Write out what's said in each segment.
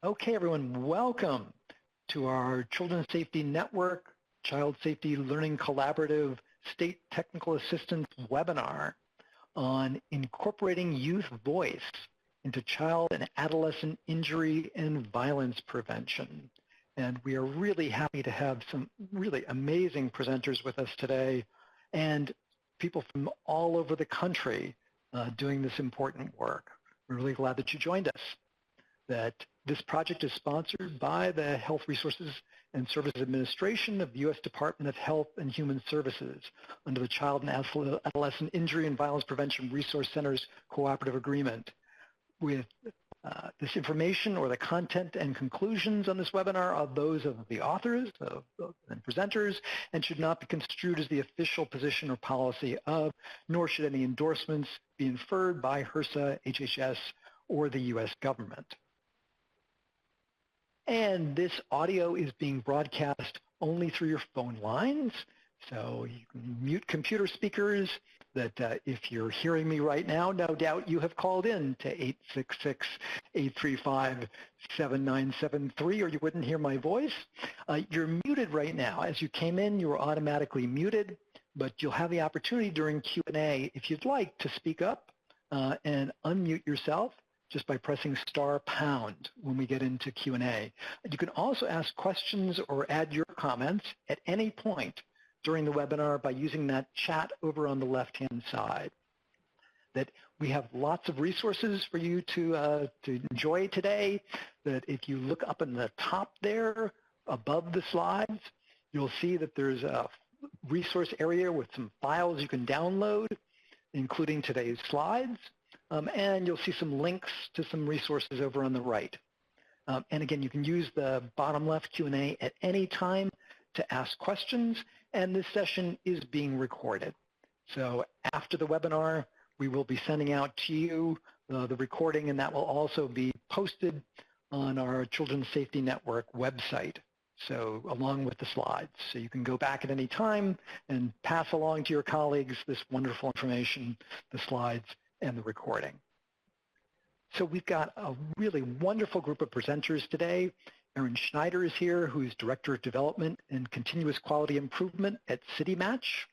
Okay, everyone, welcome to our Children's Safety Network, Child Safety Learning Collaborative State Technical Assistance webinar on incorporating youth voice into child and adolescent injury and violence prevention. And we are really happy to have some really amazing presenters with us today and people from all over the country doing this important work. We're really glad that you joined us. That this project is sponsored by the Health Resources and Services Administration of the U.S. Department of Health and Human Services under the Child and Adolescent Injury and Violence Prevention Resource Centers Cooperative Agreement. With this information or the content and conclusions on this webinar are those of the authors and presenters and should not be construed as the official position or policy of, nor should any endorsements be inferred by HRSA, HHS, or the U.S. government. And this audio is being broadcast only through your phone lines. So you can mute computer speakers that if you're hearing me right now, no doubt you have called in to 866-835-7973 or you wouldn't hear my voice. You're muted right now. As you came in, you were automatically muted, but you'll have the opportunity during Q&A if you'd like to speak up and unmute yourself just by pressing *# when we get into Q&A. You can also ask questions or add your comments at any point during the webinar by using that chat over on the left-hand side. That we have lots of resources for you to enjoy today. That if you look up in the top there above the slides, you'll see that there's a resource area with some files you can download, including today's slides. And you'll see some links to some resources over on the right. And again, you can use the bottom left Q&A at any time to ask questions, and this session is being recorded. So after the webinar, we will be sending out to you the recording, and that will also be posted on our Children's Safety Network website, so along with the slides. So you can go back at any time and pass along to your colleagues this wonderful information, the slides, and the recording. So we've got a really wonderful group of presenters today. Erin Schneider is here, who is Director of Development and Continuous Quality Improvement at CityMatCH.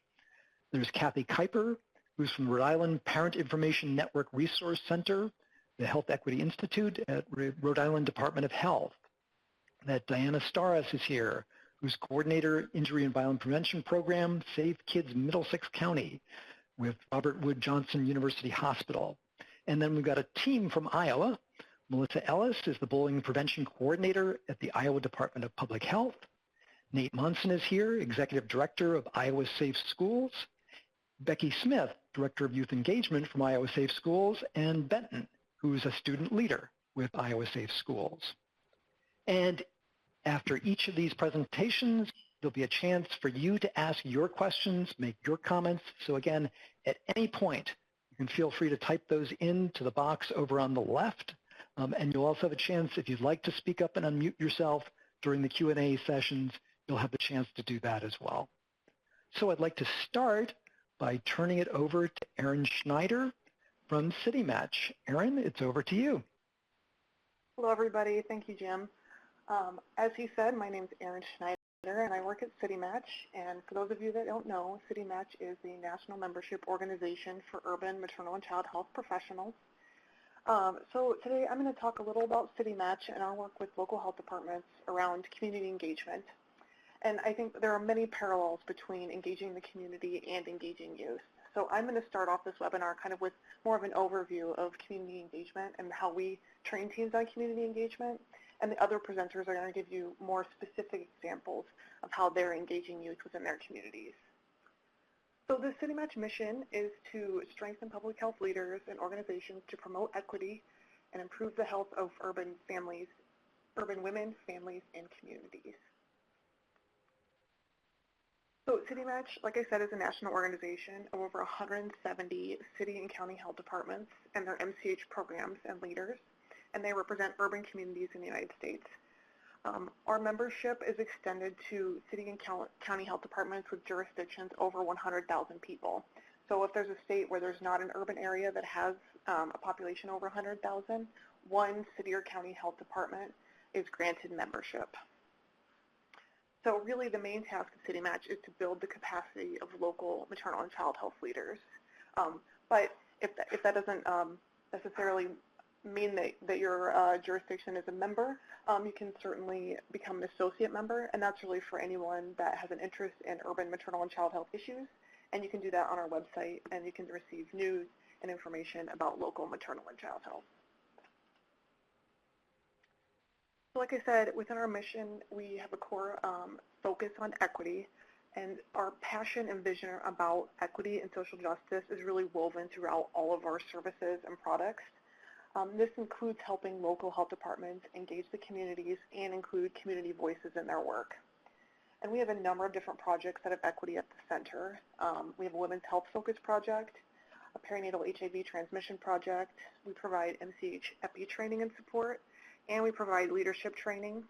There's Kathy Kuiper, who's from Rhode Island Parent Information Network Resource Center, the Health Equity Institute at Rhode Island Department of Health. That Diana Staras is here, who's Coordinator, Injury and Violence Prevention Program, Save Kids Middlesex County, with Robert Wood Johnson University Hospital. And then we've got a team from Iowa. Melissa Ellis is the Bullying Prevention Coordinator at the Iowa Department of Public Health. Nate Monson is here, Executive Director of Iowa Safe Schools. Becky Smith, Director of Youth Engagement from Iowa Safe Schools, and Benton, who's a student leader with Iowa Safe Schools. And after each of these presentations, there'll be a chance for you to ask your questions, make your comments. So again, at any point, you can feel free to type those into the box over on the left. And you'll also have a chance, if you'd like to speak up and unmute yourself during the Q&A sessions, you'll have the chance to do that as well. So I'd like to start by turning it over to Erin Schneider from CityMatCH. Erin, it's over to you. Hello, everybody. Thank you, Jim. As he said, my name is Erin Schneider, and I work at CityMatCH. And for those of you that don't know, CityMatCH is the national membership organization for urban maternal and child health professionals. So today I'm going to talk a little about CityMatCH and our work with local health departments around community engagement. And I think there are many parallels between engaging the community and engaging youth. So I'm going to start off this webinar kind of with more of an overview of community engagement and how we train teams on community engagement. And the other presenters are going to give you more specific examples of how they're engaging youth within their communities. So the CityMatCH mission is to strengthen public health leaders and organizations to promote equity and improve the health of urban women, families, and communities. So CityMatCH, like I said, is a national organization of over 170 city and county health departments and their MCH programs and leaders, and they represent urban communities in the United States. Our membership is extended to city and county health departments with jurisdictions over 100,000 people. So if there's a state where there's not an urban area that has a population over 100,000, one city or county health department is granted membership. So really the main task of CityMatCH is to build the capacity of local maternal and child health leaders. But if that doesn't necessarily mean that your jurisdiction is a member, you can certainly become an associate member, and that's really for anyone that has an interest in urban maternal and child health issues, and you can do that on our website, and you can receive news and information about local maternal and child health. So like I said, within our mission, we have a core focus on equity, and our passion and vision about equity and social justice is really woven throughout all of our services and products. This includes helping local health departments engage the communities and include community voices in their work. And we have a number of different projects that have equity at the center. We have a women's health focus project, a perinatal HIV transmission project. We provide MCH epi training and support, and we provide leadership training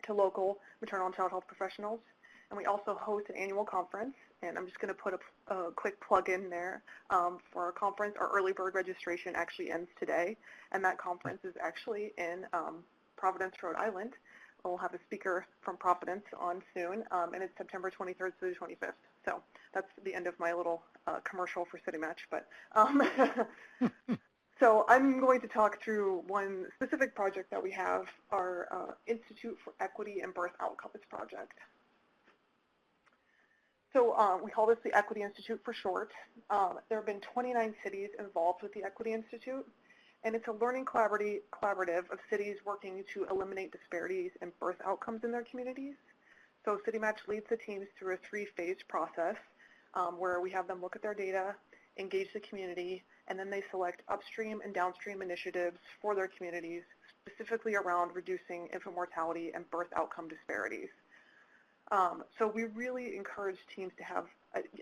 to local maternal and child health professionals. And we also host an annual conference, and I'm just going to put a quick plug in there for our conference. Our early bird registration actually ends today, and that conference is actually in Providence, Rhode Island. We'll have a speaker from Providence on soon, and it's September 23rd through the 25th. So that's the end of my little commercial for CityMatCH. But so I'm going to talk through one specific project that we have, our Institute for Equity and Birth Outcomes project. So we call this the Equity Institute for short. There have been 29 cities involved with the Equity Institute, and it's a learning collaborative of cities working to eliminate disparities in birth outcomes in their communities. So CityMatCH leads the teams through a three-phase process where we have them look at their data, engage the community, and then they select upstream and downstream initiatives for their communities, specifically around reducing infant mortality and birth outcome disparities. So we really encourage teams to have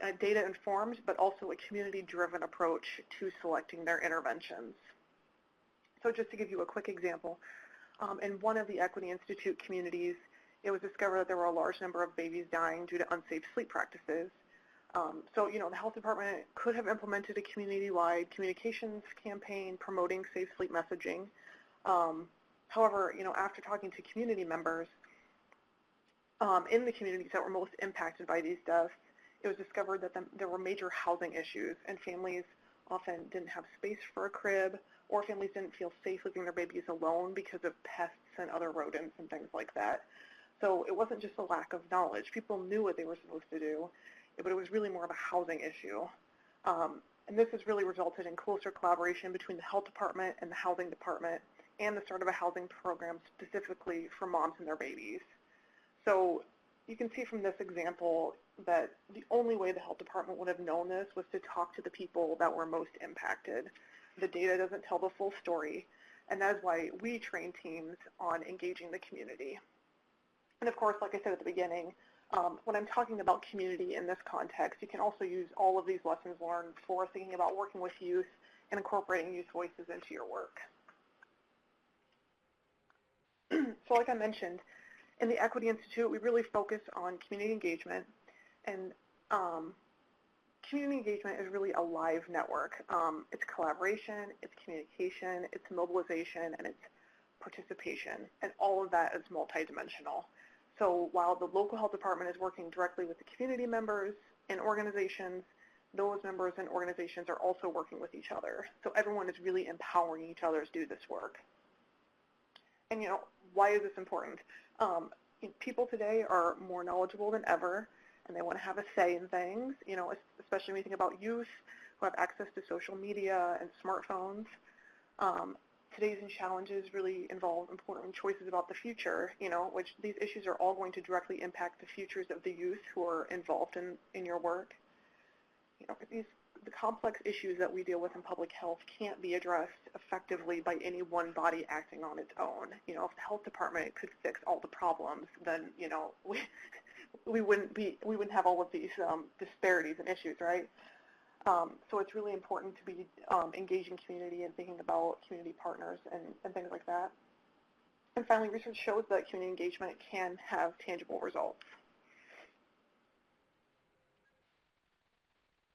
a data-informed but also a community-driven approach to selecting their interventions. So just to give you a quick example, in one of the Equity Institute communities, it was discovered that there were a large number of babies dying due to unsafe sleep practices. So, you know, the health department could have implemented a community-wide communications campaign promoting safe sleep messaging. However, you know, after talking to community members in the communities that were most impacted by these deaths, it was discovered that there were major housing issues, and families often didn't have space for a crib, or families didn't feel safe leaving their babies alone because of pests and other rodents and things like that. So it wasn't just a lack of knowledge. People knew what they were supposed to do, but it was really more of a housing issue. And this has really resulted in closer collaboration between the health department and the housing department, and the start of a housing program specifically for moms and their babies. So you can see from this example that the only way the health department would have known this was to talk to the people that were most impacted. The data doesn't tell the full story, and that is why we train teams on engaging the community. And of course, like I said at the beginning, when I'm talking about community in this context, you can also use all of these lessons learned for thinking about working with youth and incorporating youth voices into your work. So like I mentioned, in the Equity Institute, we really focus on community engagement, and community engagement is really a live network. It's collaboration, it's communication, it's mobilization, and it's participation, and all of that is multidimensional. So while the local health department is working directly with the community members and organizations, those members and organizations are also working with each other. So everyone is really empowering each other to do this work. And you know, why is this important? People today are more knowledgeable than ever, and they want to have a say in things, you know, especially when you think about youth who have access to social media and smartphones. Today's challenges really involve important choices about the future, you know, which these issues are all going to directly impact the futures of the youth who are involved in your work. You know, the complex issues that we deal with in public health can't be addressed effectively by any one body acting on its own. You know, if the health department could fix all the problems, then, you know, we wouldn't have all of these disparities and issues, right? So it's really important to be engaging community and thinking about community partners and things like that. And finally, research shows that community engagement can have tangible results.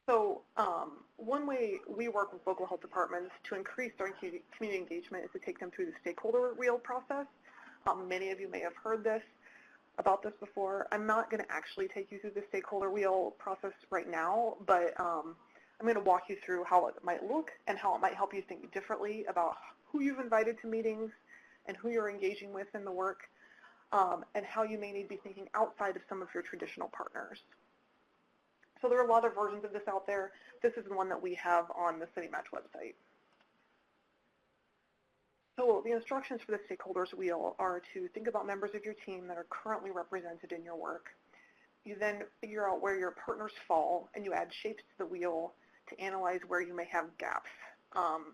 So one way we work with local health departments to increase their community engagement is to take them through the stakeholder wheel process. Many of you may have heard about this before. I'm not going to actually take you through the stakeholder wheel process right now, but I'm going to walk you through how it might look and how it might help you think differently about who you've invited to meetings and who you're engaging with in the work, and how you may need to be thinking outside of some of your traditional partners. So there are a lot of versions of this out there. This is the one that we have on the CityMatCH website. So the instructions for the stakeholders wheel are to think about members of your team that are currently represented in your work. You then figure out where your partners fall, and you add shapes to the wheel to analyze where you may have gaps.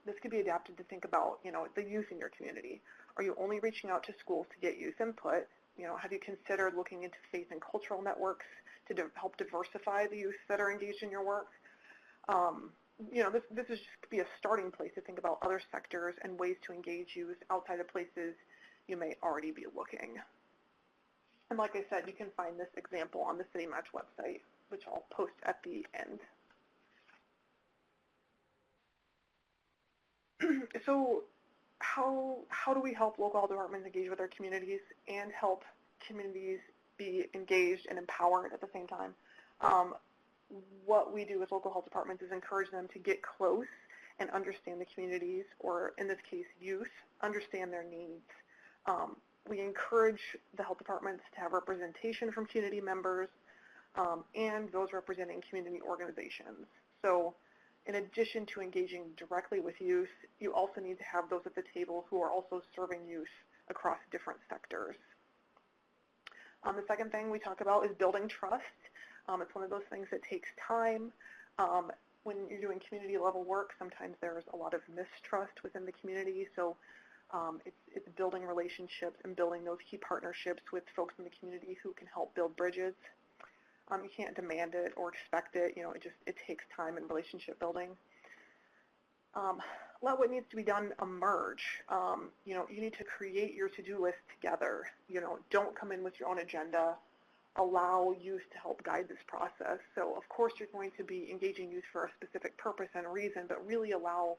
This could be adapted to think about, the youth in your community. Are you only reaching out to schools to get youth input? Have you considered looking into faith and cultural networks to help diversify the youth that are engaged in your work? This is just could be a starting place to think about other sectors and ways to engage youth outside of places you may already be looking. And like I said, you can find this example on the CityMatCH website, which I'll post at the end. So how do we help local health departments engage with their communities and help communities be engaged and empowered at the same time? What we do with local health departments is encourage them to get close and understand the communities, or in this case, youth, understand their needs. We encourage the health departments to have representation from community members and those representing community organizations. So in addition to engaging directly with youth, you also need to have those at the table who are also serving youth across different sectors. The second thing we talk about is building trust. It's one of those things that takes time. When you're doing community level work, sometimes there's a lot of mistrust within the community, so it's building relationships and building those key partnerships with folks in the community who can help build bridges. You can't demand it or expect it. It takes time and relationship building. Let what needs to be done emerge. You need to create your to-do list together. Don't come in with your own agenda. Allow youth to help guide this process. So of course you're going to be engaging youth for a specific purpose and reason, but really allow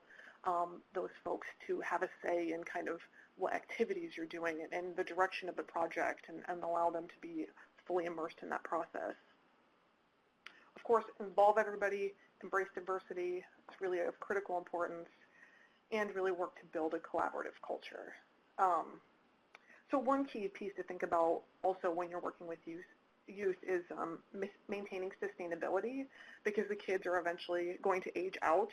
those folks to have a say in kind of what activities you're doing and the direction of the project, and allow them to be fully immersed in that process. Of course, involve everybody, embrace diversity. It's really of critical importance, and really work to build a collaborative culture. So one key piece to think about also when you're working with youth is maintaining sustainability, because the kids are eventually going to age out.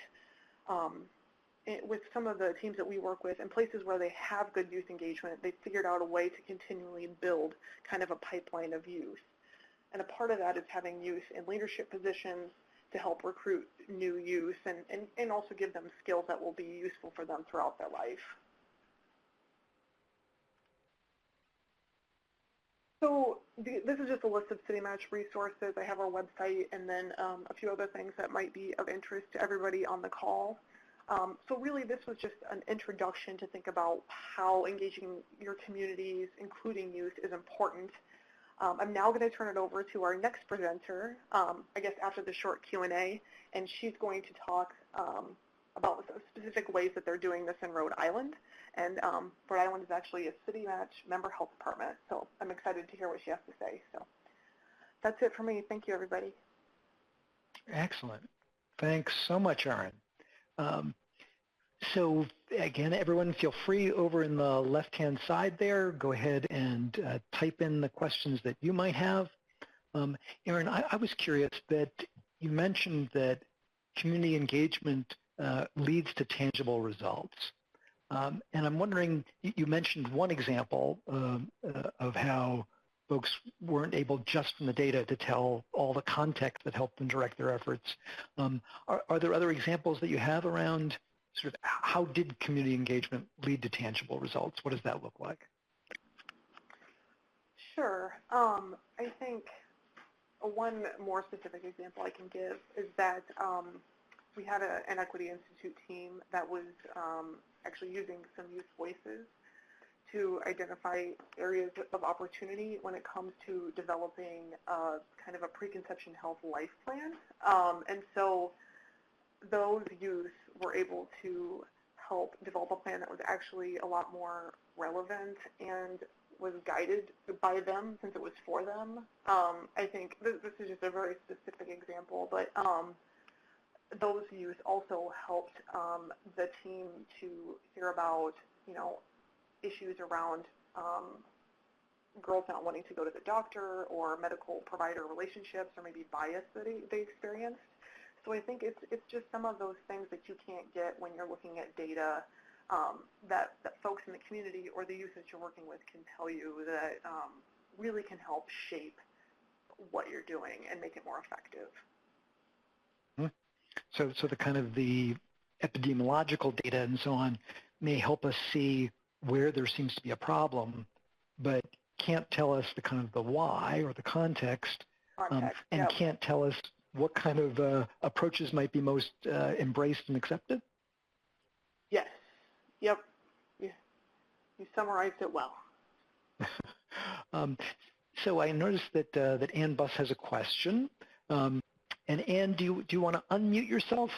With some of the teams that we work with, in places where they have good youth engagement, they've figured out a way to continually build kind of a pipeline of youth. And a part of that is having youth in leadership positions to help recruit new youth and also give them skills that will be useful for them throughout their life. So this is just a list of CityMatCH resources. I have our website and then a few other things that might be of interest to everybody on the call. So really this was just an introduction to think about how engaging your communities, including youth, is important. I'm now going to turn it over to our next presenter, I guess after the short Q&A, and she's going to talk about specific ways that they're doing this in Rhode Island. And Rhode Island is actually a CityMatCH member health department, so I'm excited to hear what she has to say. So that's it for me. Thank you, everybody. Excellent. Thanks so much, Erin. So again, everyone feel free over in the left-hand side there. Go ahead and type in the questions that you might have. Erin, I was curious that you mentioned that community engagement leads to tangible results. And I'm wondering, you mentioned one example of how folks weren't able just from the data to tell all the context that helped them direct their efforts. Are there other examples that you have around sort of how did community engagement lead to tangible results? What does that look like? Sure. I think one more specific example I can give is that we had an Equity Institute team that was actually using some youth voices to identify areas of opportunity when it comes to developing kind of a preconception health life plan. And so those youth were able to help develop a plan that was actually a lot more relevant and was guided by them since it was for them. I think this is just a very specific example, but those youth also helped the team to hear about, issues around girls not wanting to go to the doctor or medical provider relationships or maybe bias that they experienced. So I think it's just some of those things that you can't get when you're looking at data that folks in the community or the youth that you're working with can tell you that really can help shape what you're doing and make it more effective. So the kind of the epidemiological data and so on may help us see where there seems to be a problem, but can't tell us the kind of the why or the context, and yep. can't tell us what kind of approaches might be most embraced and accepted? Yes. Yep. You summarized it well. So I noticed that Ann Buss has a question. And Ann, do you want to unmute yourself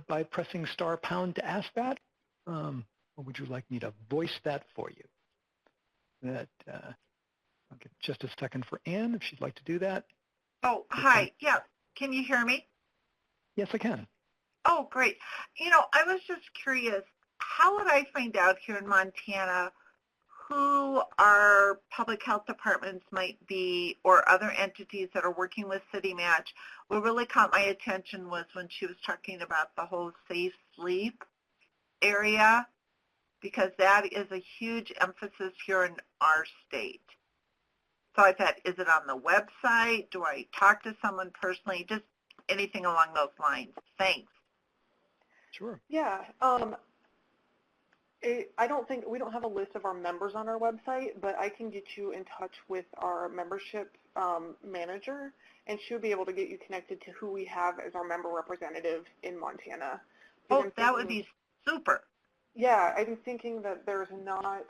by pressing *# to ask that? Or would you like me to voice that for you? I'll give just a second for Ann if she'd like to do that. Oh, hi. Yeah. Can you hear me? Yes, I can. Oh, great. I was just curious, how would I find out here in Montana who our public health departments might be or other entities that are working with CityMatCH? What really caught my attention was when she was talking about the whole safe sleep area, because that is a huge emphasis here in our state. So I thought, is it on the website? Do I talk to someone personally? Just anything along those lines. Thanks. Sure. Yeah. I don't think we don't have a list of our members on our website, but I can get you in touch with our membership manager, and she'll be able to get you connected to who we have as our member representative in Montana. Oh, that would be super. Yeah, I'm thinking that there's not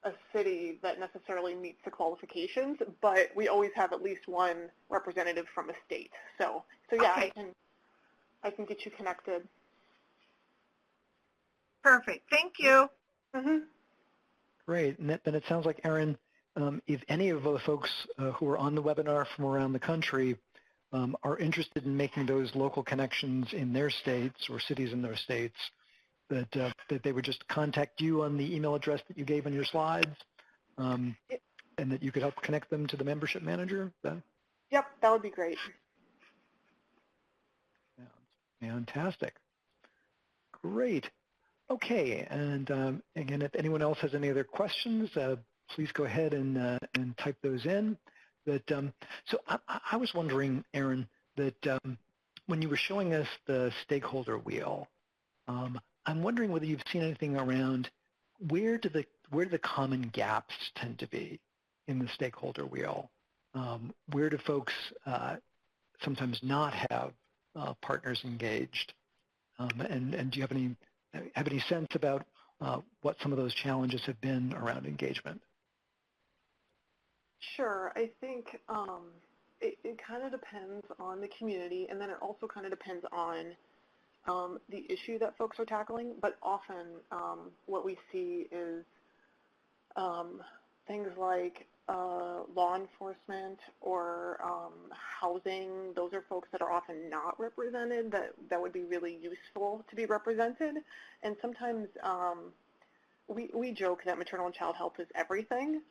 a city that necessarily meets the qualifications, but we always have at least one representative from a state. So yeah, okay. I can get you connected. Perfect. Thank you. Mm-hmm. Great. And then it sounds like, Erin, if any of the folks who are on the webinar from around the country are interested in making those local connections in their states or cities in their states, that they would just contact you on the email address that you gave on your slides, and that you could help connect them to the membership manager? Yep, that would be great. Fantastic. Great. Okay, and again, if anyone else has any other questions, please go ahead and type those in. So I was wondering, Erin, that when you were showing us the stakeholder wheel, I'm wondering whether you've seen anything around where do the common gaps tend to be in the stakeholder wheel? Where do folks sometimes not have partners engaged? And do you have any sense about what some of those challenges have been around engagement? Sure. I think it kind of depends on the community, and then it also kind of depends on the issue that folks are tackling. But often what we see is things like law enforcement or housing. Those are folks that are often not represented that would be really useful to be represented. And sometimes we joke that maternal and child health is everything,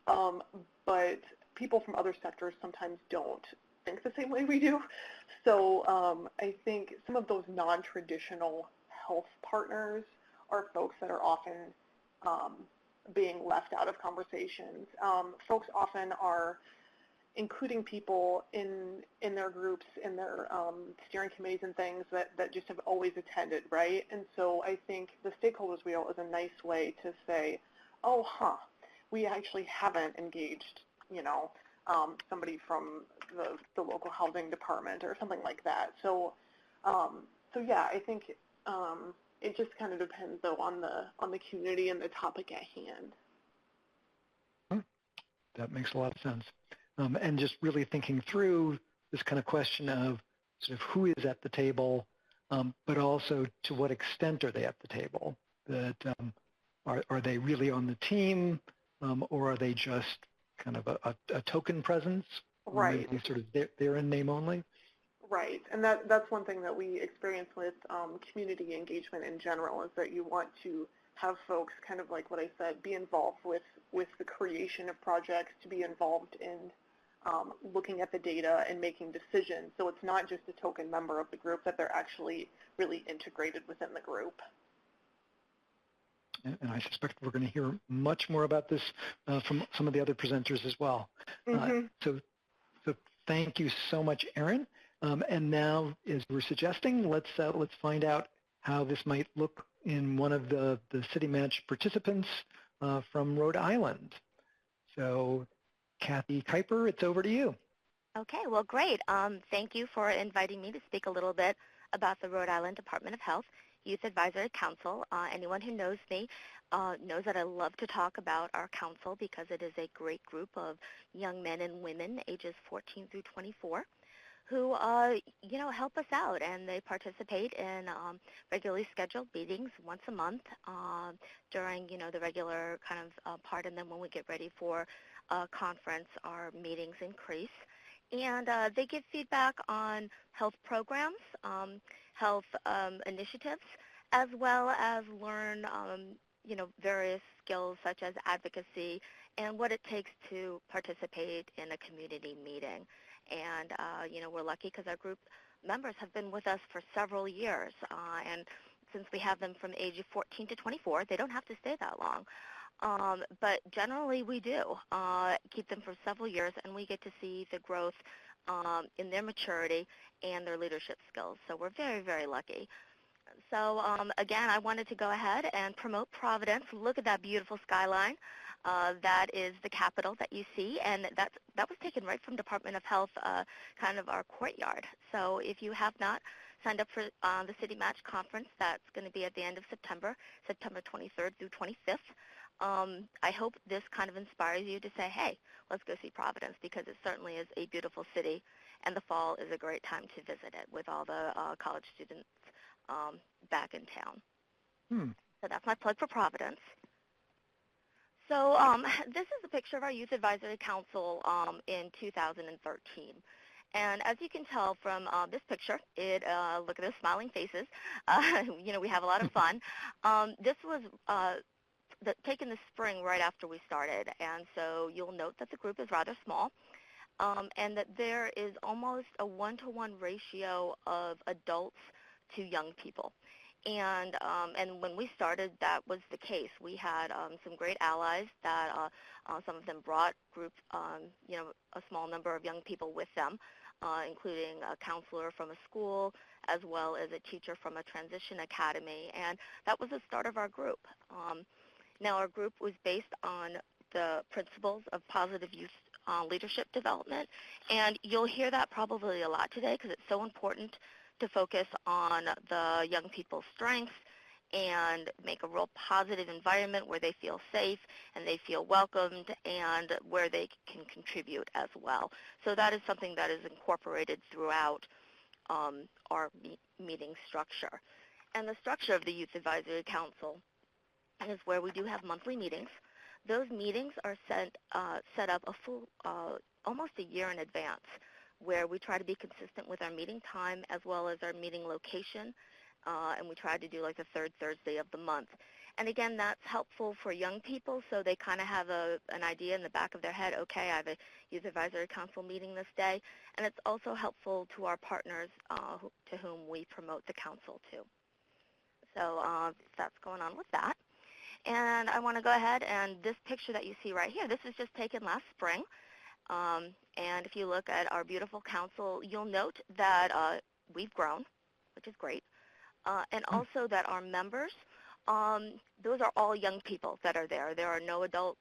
but people from other sectors sometimes don't think the same way we do. So I think some of those non-traditional health partners are folks that are often being left out of conversations. Folks often are including people in their groups, in their steering committees and things that just have always attended, right? And so I think the stakeholders wheel is a nice way to say, oh, we actually haven't engaged, somebody from the local housing department or something like that. So, yeah, I think it just kind of depends, though, on the community and the topic at hand. That makes a lot of sense. And just really thinking through this kind of question of sort of who is at the table, but also to what extent are they at the table? That are they really on the team? or are they just kind of a token presence? Right. Maybe sort of they're in name only? Right, and that's one thing that we experience with community engagement in general, is that you want to have folks, kind of like what I said, be involved with the creation of projects, to be involved in looking at the data and making decisions. So it's not just a token member of the group, that they're actually really integrated within the group. And I suspect we're going to hear much more about this from some of the other presenters as well. So thank you so much, Erin. And now, as we're suggesting, let's find out how this might look in one of the CityMatCH participants from Rhode Island. So, Kathy Kuiper, it's over to you. Okay, well, great. Thank you for inviting me to speak a little bit about the Rhode Island Department of Health Youth Advisory Council. Anyone who knows me knows that I love to talk about our council because it is a great group of young men and women ages 14 through 24 who, help us out, and they participate in regularly scheduled meetings once a month during, the regular kind of part, and then when we get ready for a conference, our meetings increase. And they give feedback on health programs, health initiatives, as well as learn, various skills such as advocacy and what it takes to participate in a community meeting. And, we're lucky because our group members have been with us for several years. And since we have them from age 14 to 24, they don't have to stay that long. But generally we do keep them for several years, and we get to see the growth in their maturity and their leadership skills. So we're very, very lucky. So again, I wanted to go ahead and promote Providence. Look at that beautiful skyline. That is the Capitol that you see, and that was taken right from Department of Health, kind of our courtyard. So if you have not signed up for the CityMatCH conference, that's going to be at the end of September 23rd through 25th. I hope this kind of inspires you to say, hey, let's go see Providence, because it certainly is a beautiful city, and the fall is a great time to visit it with all the college students back in town. So that's my plug for Providence. So this is a picture of our Youth Advisory Council in 2013. And as you can tell from this picture, look at those smiling faces. We have a lot of fun. This was taken this spring right after we started. And so you'll note that the group is rather small, and that there is almost a 1-to-1 ratio of adults to young people. And when we started, that was the case. We had some great allies that some of them brought groups, a small number of young people with them, including a counselor from a school, as well as a teacher from a transition academy. And that was the start of our group. Now, our group was based on the principles of positive youth leadership development. And you'll hear that probably a lot today, because it's so important to focus on the young people's strengths and make a real positive environment where they feel safe and they feel welcomed, and where they can contribute as well. So that is something that is incorporated throughout our meeting structure. And the structure of the Youth Advisory Council is where we do have monthly meetings. Those meetings are set up a full, almost a year in advance, where we try to be consistent with our meeting time as well as our meeting location, and we try to do like the third Thursday of the month. And again, that's helpful for young people, so they kind of have an idea in the back of their head, okay, I have a Youth Advisory Council meeting this day, and it's also helpful to our partners to whom we promote the council to. So that's going on with that. And I want to go ahead, and this picture that you see right here, this was just taken last spring. And if you look at our beautiful council, you'll note that we've grown, which is great, and also that our members, those are all young people that are there. There are no adult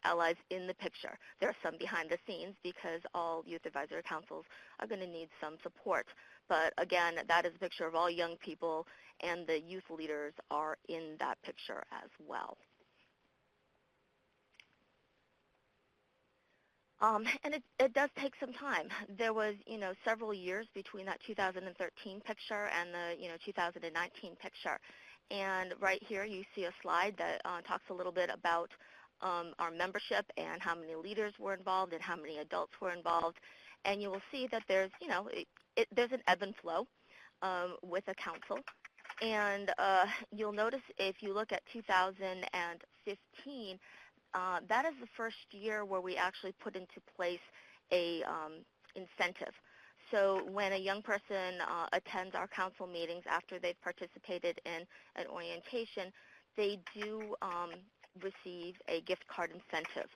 allies in the picture. There are some behind the scenes, because all youth advisory councils are going to need some support. But again, that is a picture of all young people, and the youth leaders are in that picture as well. And it does take some time. There was, several years between that 2013 picture and the, 2019 picture. And right here you see a slide that talks a little bit about our membership and how many leaders were involved and how many adults were involved. And you will see that there's, there's an ebb and flow with a council. And you'll notice if you look at 2015, that is the first year where we actually put into place a incentive. So when a young person attends our council meetings after they've participated in an orientation, they do receive a gift card incentive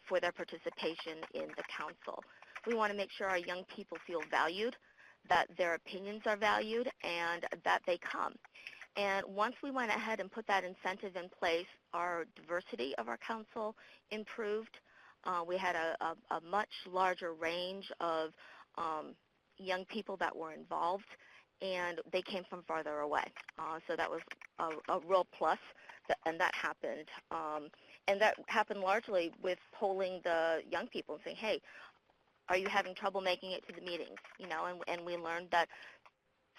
for their participation in the council. We want to make sure our young people feel valued, that their opinions are valued, and that they come. And once we went ahead and put that incentive in place, our diversity of our council improved. We had a much larger range of young people that were involved, and they came from farther away. So that was a real plus, and that happened. And that happened largely with polling the young people and saying, hey, are you having trouble making it to the meetings? And we learned that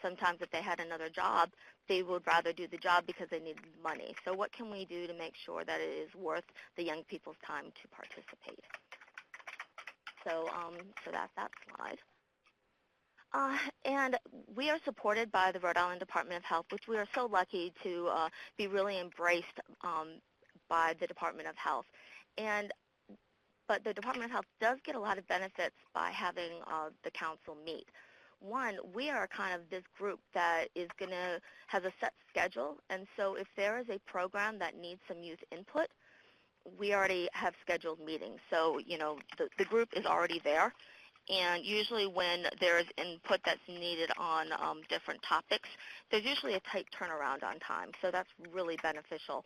sometimes if they had another job, they would rather do the job because they needed money. So what can we do to make sure that it is worth the young people's time to participate? So, so that's that slide. And we are supported by the Rhode Island Department of Health, which we are so lucky to be really embraced by the Department of Health. But the Department of Health does get a lot of benefits by having the council meet. One, we are kind of this group that has a set schedule, and so if there is a program that needs some youth input, we already have scheduled meetings. So, the group is already there, and usually when there is input that's needed on different topics, there's usually a tight turnaround on time. So that's really beneficial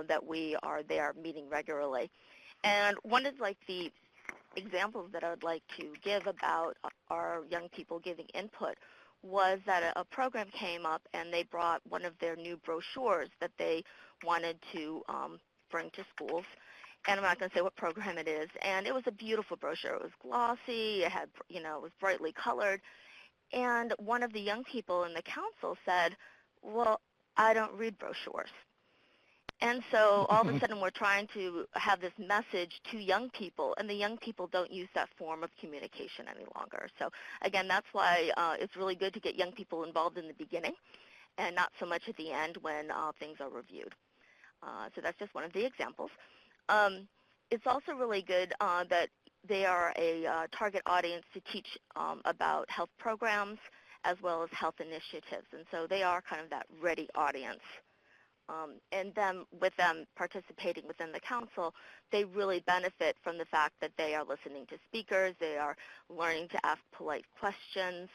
that we are there meeting regularly. And one of the examples that I would like to give about our young people giving input was that a program came up and they brought one of their new brochures that they wanted to bring to schools. And I'm not going to say what program it is. And it was a beautiful brochure. It was glossy. It had, it was brightly colored. And one of the young people in the council said, well, I don't read brochures. And so all of a sudden we're trying to have this message to young people, and the young people don't use that form of communication any longer. So again, that's why it's really good to get young people involved in the beginning and not so much at the end when things are reviewed. So that's just one of the examples. It's also really good that they are a target audience to teach about health programs as well as health initiatives. And so they are kind of that ready audience. And then with them participating within the council, they really benefit from the fact that they are listening to speakers, they are learning to ask polite questions,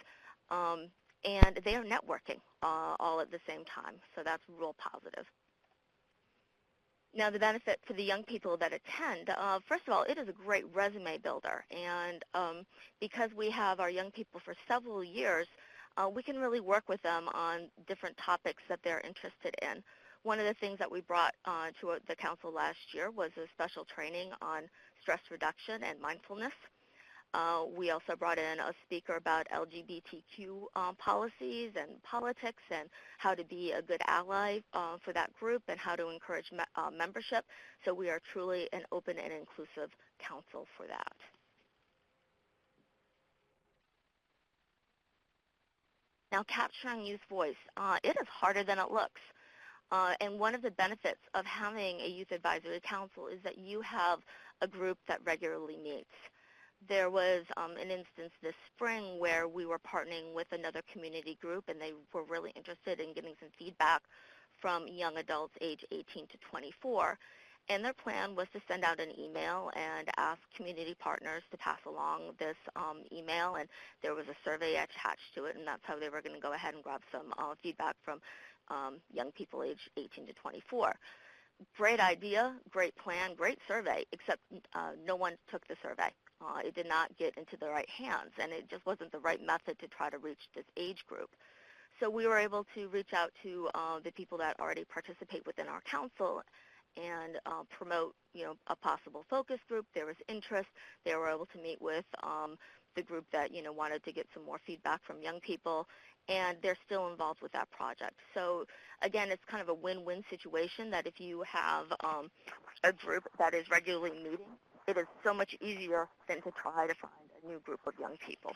and they are networking all at the same time. So that's real positive. Now, the benefit for the young people that attend, first of all, it is a great resume builder. And because we have our young people for several years, we can really work with them on different topics that they're interested in. One of the things that we brought to the council last year was a special training on stress reduction and mindfulness. We also brought in a speaker about LGBTQ policies and politics and how to be a good ally for that group and how to encourage membership. So we are truly an open and inclusive council for that. Now, capturing youth voice, it is harder than it looks. And one of the benefits of having a youth advisory council is that you have a group that regularly meets. There was an instance this spring where we were partnering with another community group, and they were really interested in getting some feedback from young adults age 18 to 24. And their plan was to send out an email and ask community partners to pass along this email, and there was a survey attached to it, and that's how they were going to go ahead and grab some feedback from young people aged 18 to 24. Great idea, great plan, great survey, except no one took the survey. It did not get into the right hands, and it just wasn't the right method to try to reach this age group. So we were able to reach out to the people that already participate within our council and promote, a possible focus group. There was interest. They were able to meet with the group that, wanted to get some more feedback from young people. and they're still involved with that project. So again, it's kind of a win-win situation that if you have a group that is regularly meeting, it is so much easier than to try to find a new group of young people.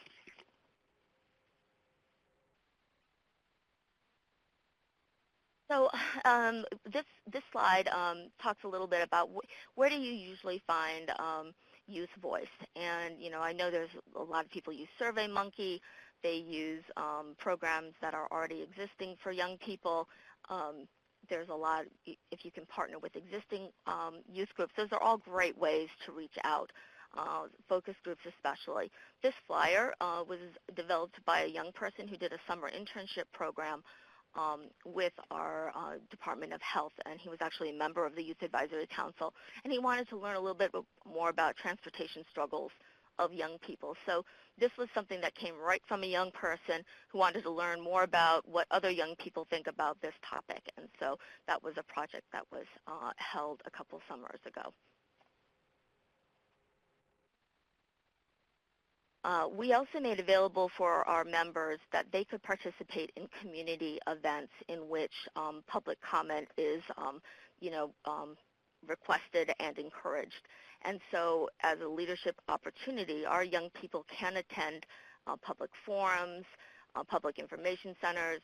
So this slide talks a little bit about where do you usually find youth voice. And, you know, I know there's a lot of people use SurveyMonkey. They use programs that are already existing for young people. There's a lot, if you can partner with existing youth groups, those are all great ways to reach out, focus groups especially. This flyer was developed by a young person who did a summer internship program with our Department of Health, and he was actually a member of the Youth Advisory Council, and he wanted to learn a little bit more about transportation struggles of young people. So this was something that came right from a young person who wanted to learn more about what other young people think about this topic, and so that was a project that was held a couple summers ago. We also made available for our members that they could participate in community events in which public comment is, requested and encouraged. And so as a leadership opportunity, our young people can attend public forums, public information centers,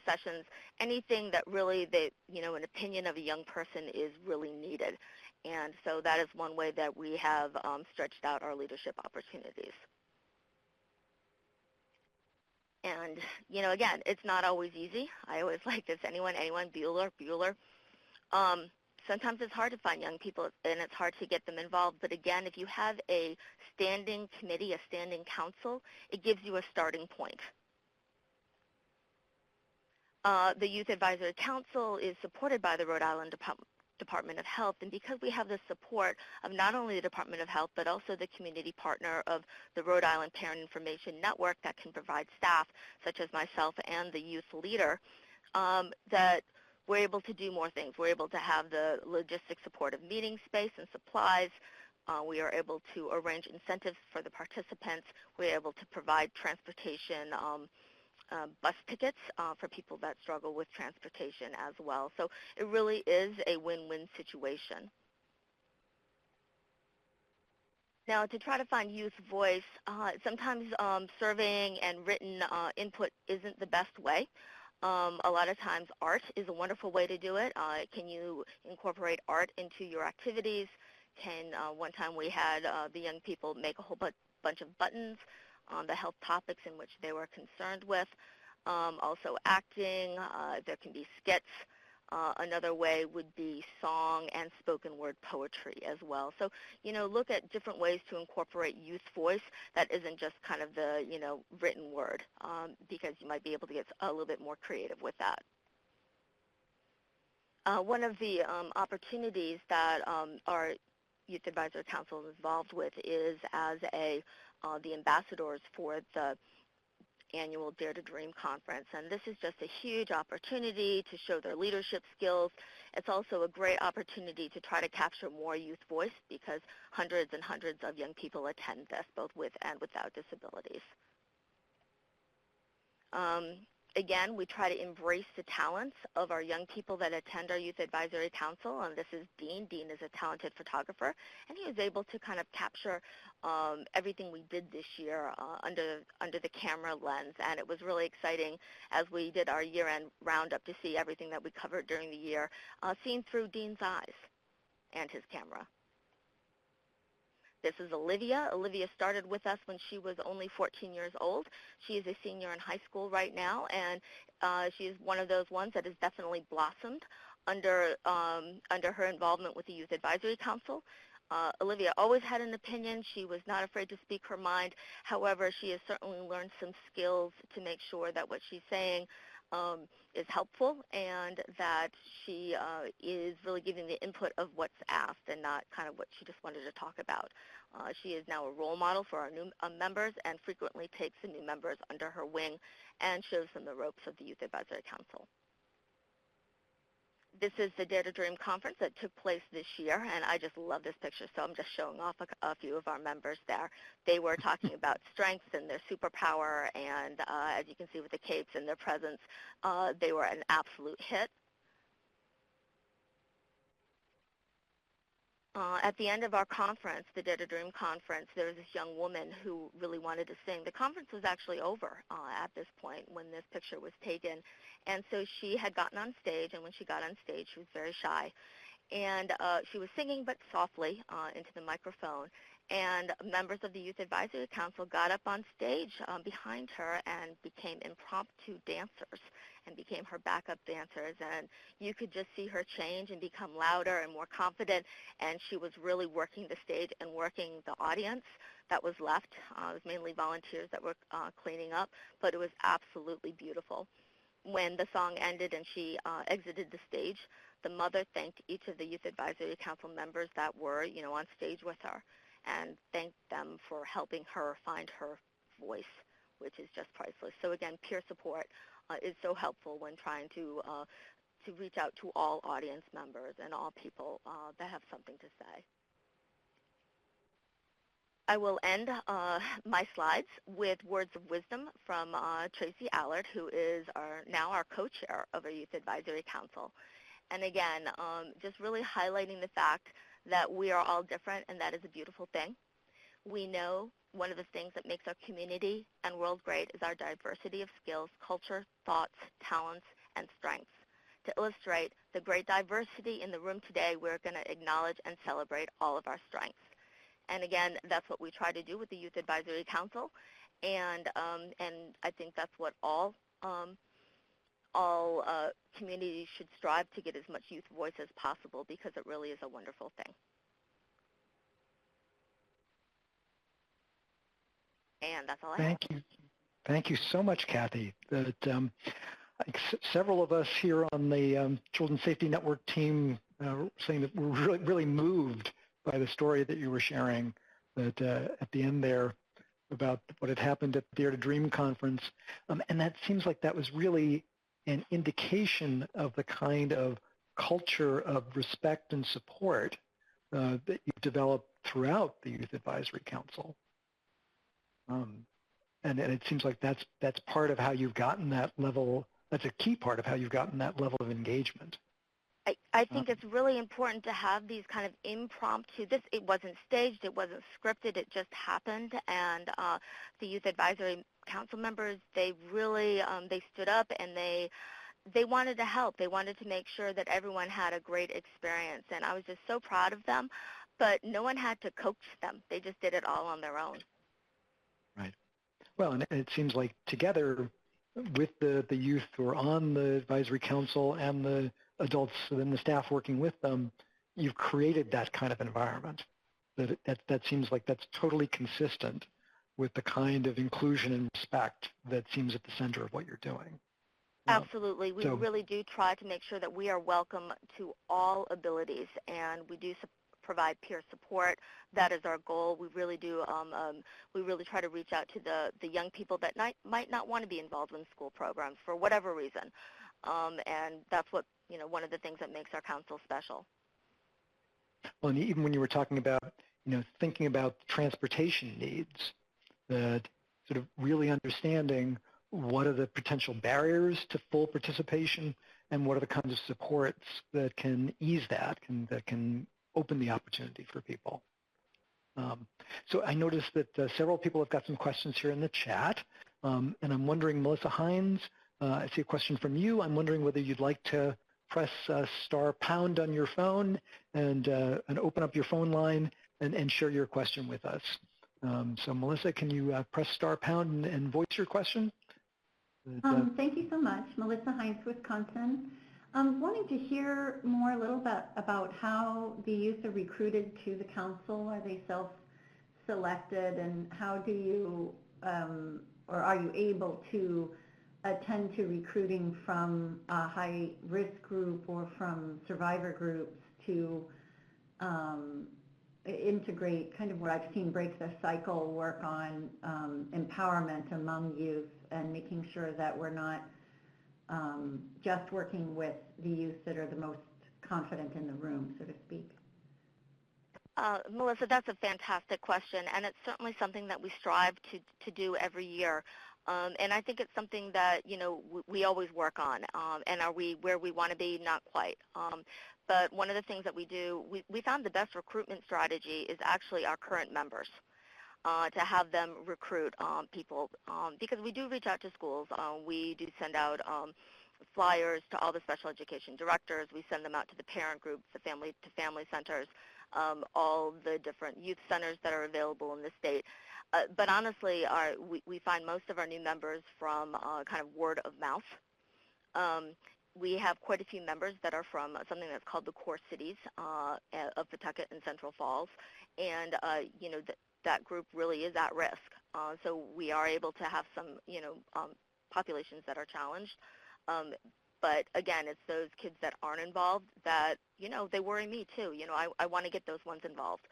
sessions, anything that really, an opinion of a young person is really needed. And so that is one way that we have stretched out our leadership opportunities. And, again, it's not always easy. I always like this, anyone, Bueller. Sometimes it's hard to find young people, and it's hard to get them involved. But again, if you have a standing committee, a standing council, it gives you a starting point. The Youth Advisory Council is supported by the Rhode Island Department of Health, and because we have the support of not only the Department of Health, but also the community partner of the Rhode Island Parent Information Network that can provide staff, such as myself and the youth leader, that we're able to do more things. We're able to have the logistic support of meeting space and supplies. We are able to arrange incentives for the participants. We're able to provide transportation bus tickets for people that struggle with transportation as well. So it really is a win-win situation. Now, to try to find youth voice, sometimes surveying and written input isn't the best way. A lot of times art is a wonderful way to do it. Can you incorporate art into your activities? One time we had the young people make a whole bunch of buttons on the health topics in which they were concerned with. Also acting, there can be skits. Another way would be song and spoken word poetry as well. So, look at different ways to incorporate youth voice that isn't just kind of the, written word, because you might be able to get a little bit more creative with that. One of the opportunities that our Youth Advisory Council is involved with is as the ambassadors for the annual Dare to Dream conference, and this is just a huge opportunity to show their leadership skills. It's also a great opportunity to try to capture more youth voice because hundreds and hundreds of young people attend this, both with and without disabilities. Again, we try to embrace the talents of our young people that attend our Youth Advisory Council, and this is Dean. Dean is a talented photographer, and he was able to kind of capture everything we did this year under the camera lens, and it was really exciting as we did our year-end roundup to see everything that we covered during the year, seen through Dean's eyes and his camera. This is Olivia. Olivia started with us when she was only 14 years old. She is a senior in high school right now, and she is one of those ones that has definitely blossomed under her involvement with the Youth Advisory Council. Olivia always had an opinion. She was not afraid to speak her mind. However, she has certainly learned some skills to make sure that what she's saying is helpful and that she is really giving the input of what's asked and not kind of what she just wanted to talk about. She is now a role model for our new members and frequently takes the new members under her wing and shows them the ropes of the Youth Advisory Council. This is the Dare to Dream conference that took place this year, and I just love this picture, so I'm just showing off a few of our members there. They were talking about strengths and their superpower, and as you can see with the capes and their presence, they were an absolute hit. At the end of our conference, the Dare to Dream conference, there was this young woman who really wanted to sing. The conference was actually over at this point when this picture was taken. And so she had gotten on stage, and when she got on stage, she was very shy. And she was singing, but softly into the microphone. And members of the Youth Advisory Council got up on stage behind her and became impromptu dancers and became her backup dancers. And you could just see her change and become louder and more confident. And she was really working the stage and working the audience that was left. It was mainly volunteers that were cleaning up, but it was absolutely beautiful. When the song ended and she exited the stage, the mother thanked each of the Youth Advisory Council members that were, on stage with her, and thanked them for helping her find her voice, which is just priceless. So again, peer support is so helpful when trying to reach out to all audience members and all people that have something to say. I will end my slides with words of wisdom from Tracy Allard, who is now our co-chair of our Youth Advisory Council. And again, just really highlighting the fact that we are all different, and that is a beautiful thing. We know one of the things that makes our community and world great is our diversity of skills, culture, thoughts, talents, and strengths. To illustrate the great diversity in the room today, we're going to acknowledge and celebrate all of our strengths. And again, that's what we try to do with the Youth Advisory Council, and I think that's what all communities should strive to get as much youth voice as possible, because it really is a wonderful thing. And that's all I have. Thank you so much, Kathy. Several of us here on the Children's Safety Network team saying that we're really moved by the story that you were sharing at the end there about what had happened at the Dare to Dream conference. And that seems like that was really an indication of the kind of culture of respect and support that you've developed throughout the Youth Advisory Council. And it seems like that's part of how you've gotten that level, that's a key part of how you've gotten that level of engagement. I think it's really important to have these kind of impromptu, it wasn't staged, it wasn't scripted, it just happened. And the Youth Advisory Council members, they really, they stood up and they wanted to help. They wanted to make sure that everyone had a great experience. And I was just so proud of them, but no one had to coach them. They just did it all on their own. Right. Well, and it seems like together with the youth who are on the Advisory Council and the adults and the staff working with them, you've created that kind of environment. That seems like that's totally consistent with the kind of inclusion and respect that seems at the center of what you're doing. Absolutely. We really do try to make sure that we are welcome to all abilities, and we do provide peer support. That is our goal. We really do. We really try to reach out to the young people that might not want to be involved in school programs for whatever reason, and that's what one of the things that makes our council special. Well, and even when you were talking about thinking about transportation needs, that sort of really understanding what are the potential barriers to full participation and what are the kinds of supports that can ease that can open the opportunity for people. So I noticed that several people have got some questions here in the chat, and I'm wondering, Melissa Hines, I see a question from you. I'm wondering whether you'd like to press *# on your phone and open up your phone line and share your question with us. So Melissa, can you press *# and voice your question? Thank you so much. Melissa Hines, Wisconsin. Wanting to hear more a little bit about how the youth are recruited to the council. Are they self-selected, and how do you, or are you able to attend to recruiting from a high-risk group or from survivor groups to integrate kind of what I've seen break the cycle, work on empowerment among youth and making sure that we're not just working with the youth that are the most confident in the room, so to speak? Melissa, that's a fantastic question, and it's certainly something that we strive to do every year. And I think it's something that, we always work on. And are we where we want to be? Not quite. But one of the things that we do, we found the best recruitment strategy is actually our current members. To have them recruit people, because we do reach out to schools. We do send out flyers to all the special education directors. We send them out to the parent groups, the family-to-family centers, all the different youth centers that are available in the state. But honestly, we find most of our new members from kind of word of mouth. We have quite a few members that are from something that's called the core cities of Pawtucket and Central Falls, and that group really is at risk. So we are able to have some, populations that are challenged. But again, it's those kids that aren't involved that, they worry me too. I want to get those ones involved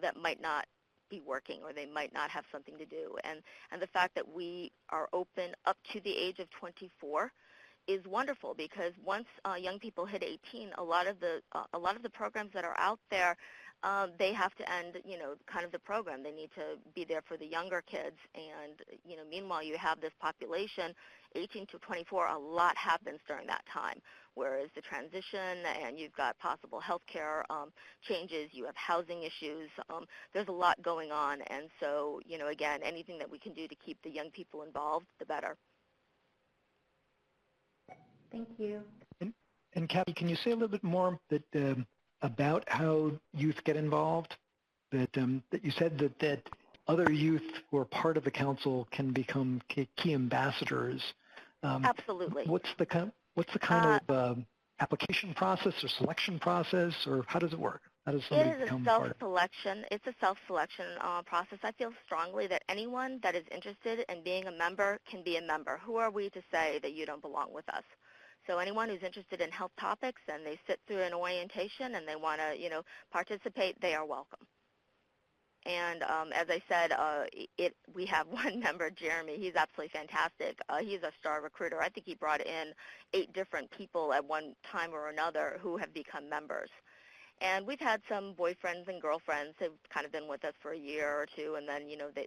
that might not be working or they might not have something to do. And the fact that we are open up to the age of 24 is wonderful, because once young people hit 18, a lot of the programs that are out there, they have to end, kind of the program. They need to be there for the younger kids. And, meanwhile, you have this population, 18 to 24, a lot happens during that time, whereas the transition and you've got possible health care changes, you have housing issues. There's a lot going on. And so, again, anything that we can do to keep the young people involved, the better. Thank you. And Kathy, can you say a little bit more about how youth get involved? That you said that other youth who are part of the council can become key ambassadors. Absolutely. What's the kind of application process or selection process, or how does it work? How does somebody become part of it? It's a self-selection process. I feel strongly that anyone that is interested in being a member can be a member. Who are we to say that you don't belong with us? So anyone who's interested in health topics and they sit through an orientation and they want to, participate, they are welcome. And as I said, we have one member, Jeremy. He's absolutely fantastic. He's a star recruiter. I think he brought in 8 different people at one time or another who have become members. And we've had some boyfriends and girlfriends who've kind of been with us for a year or two, and then,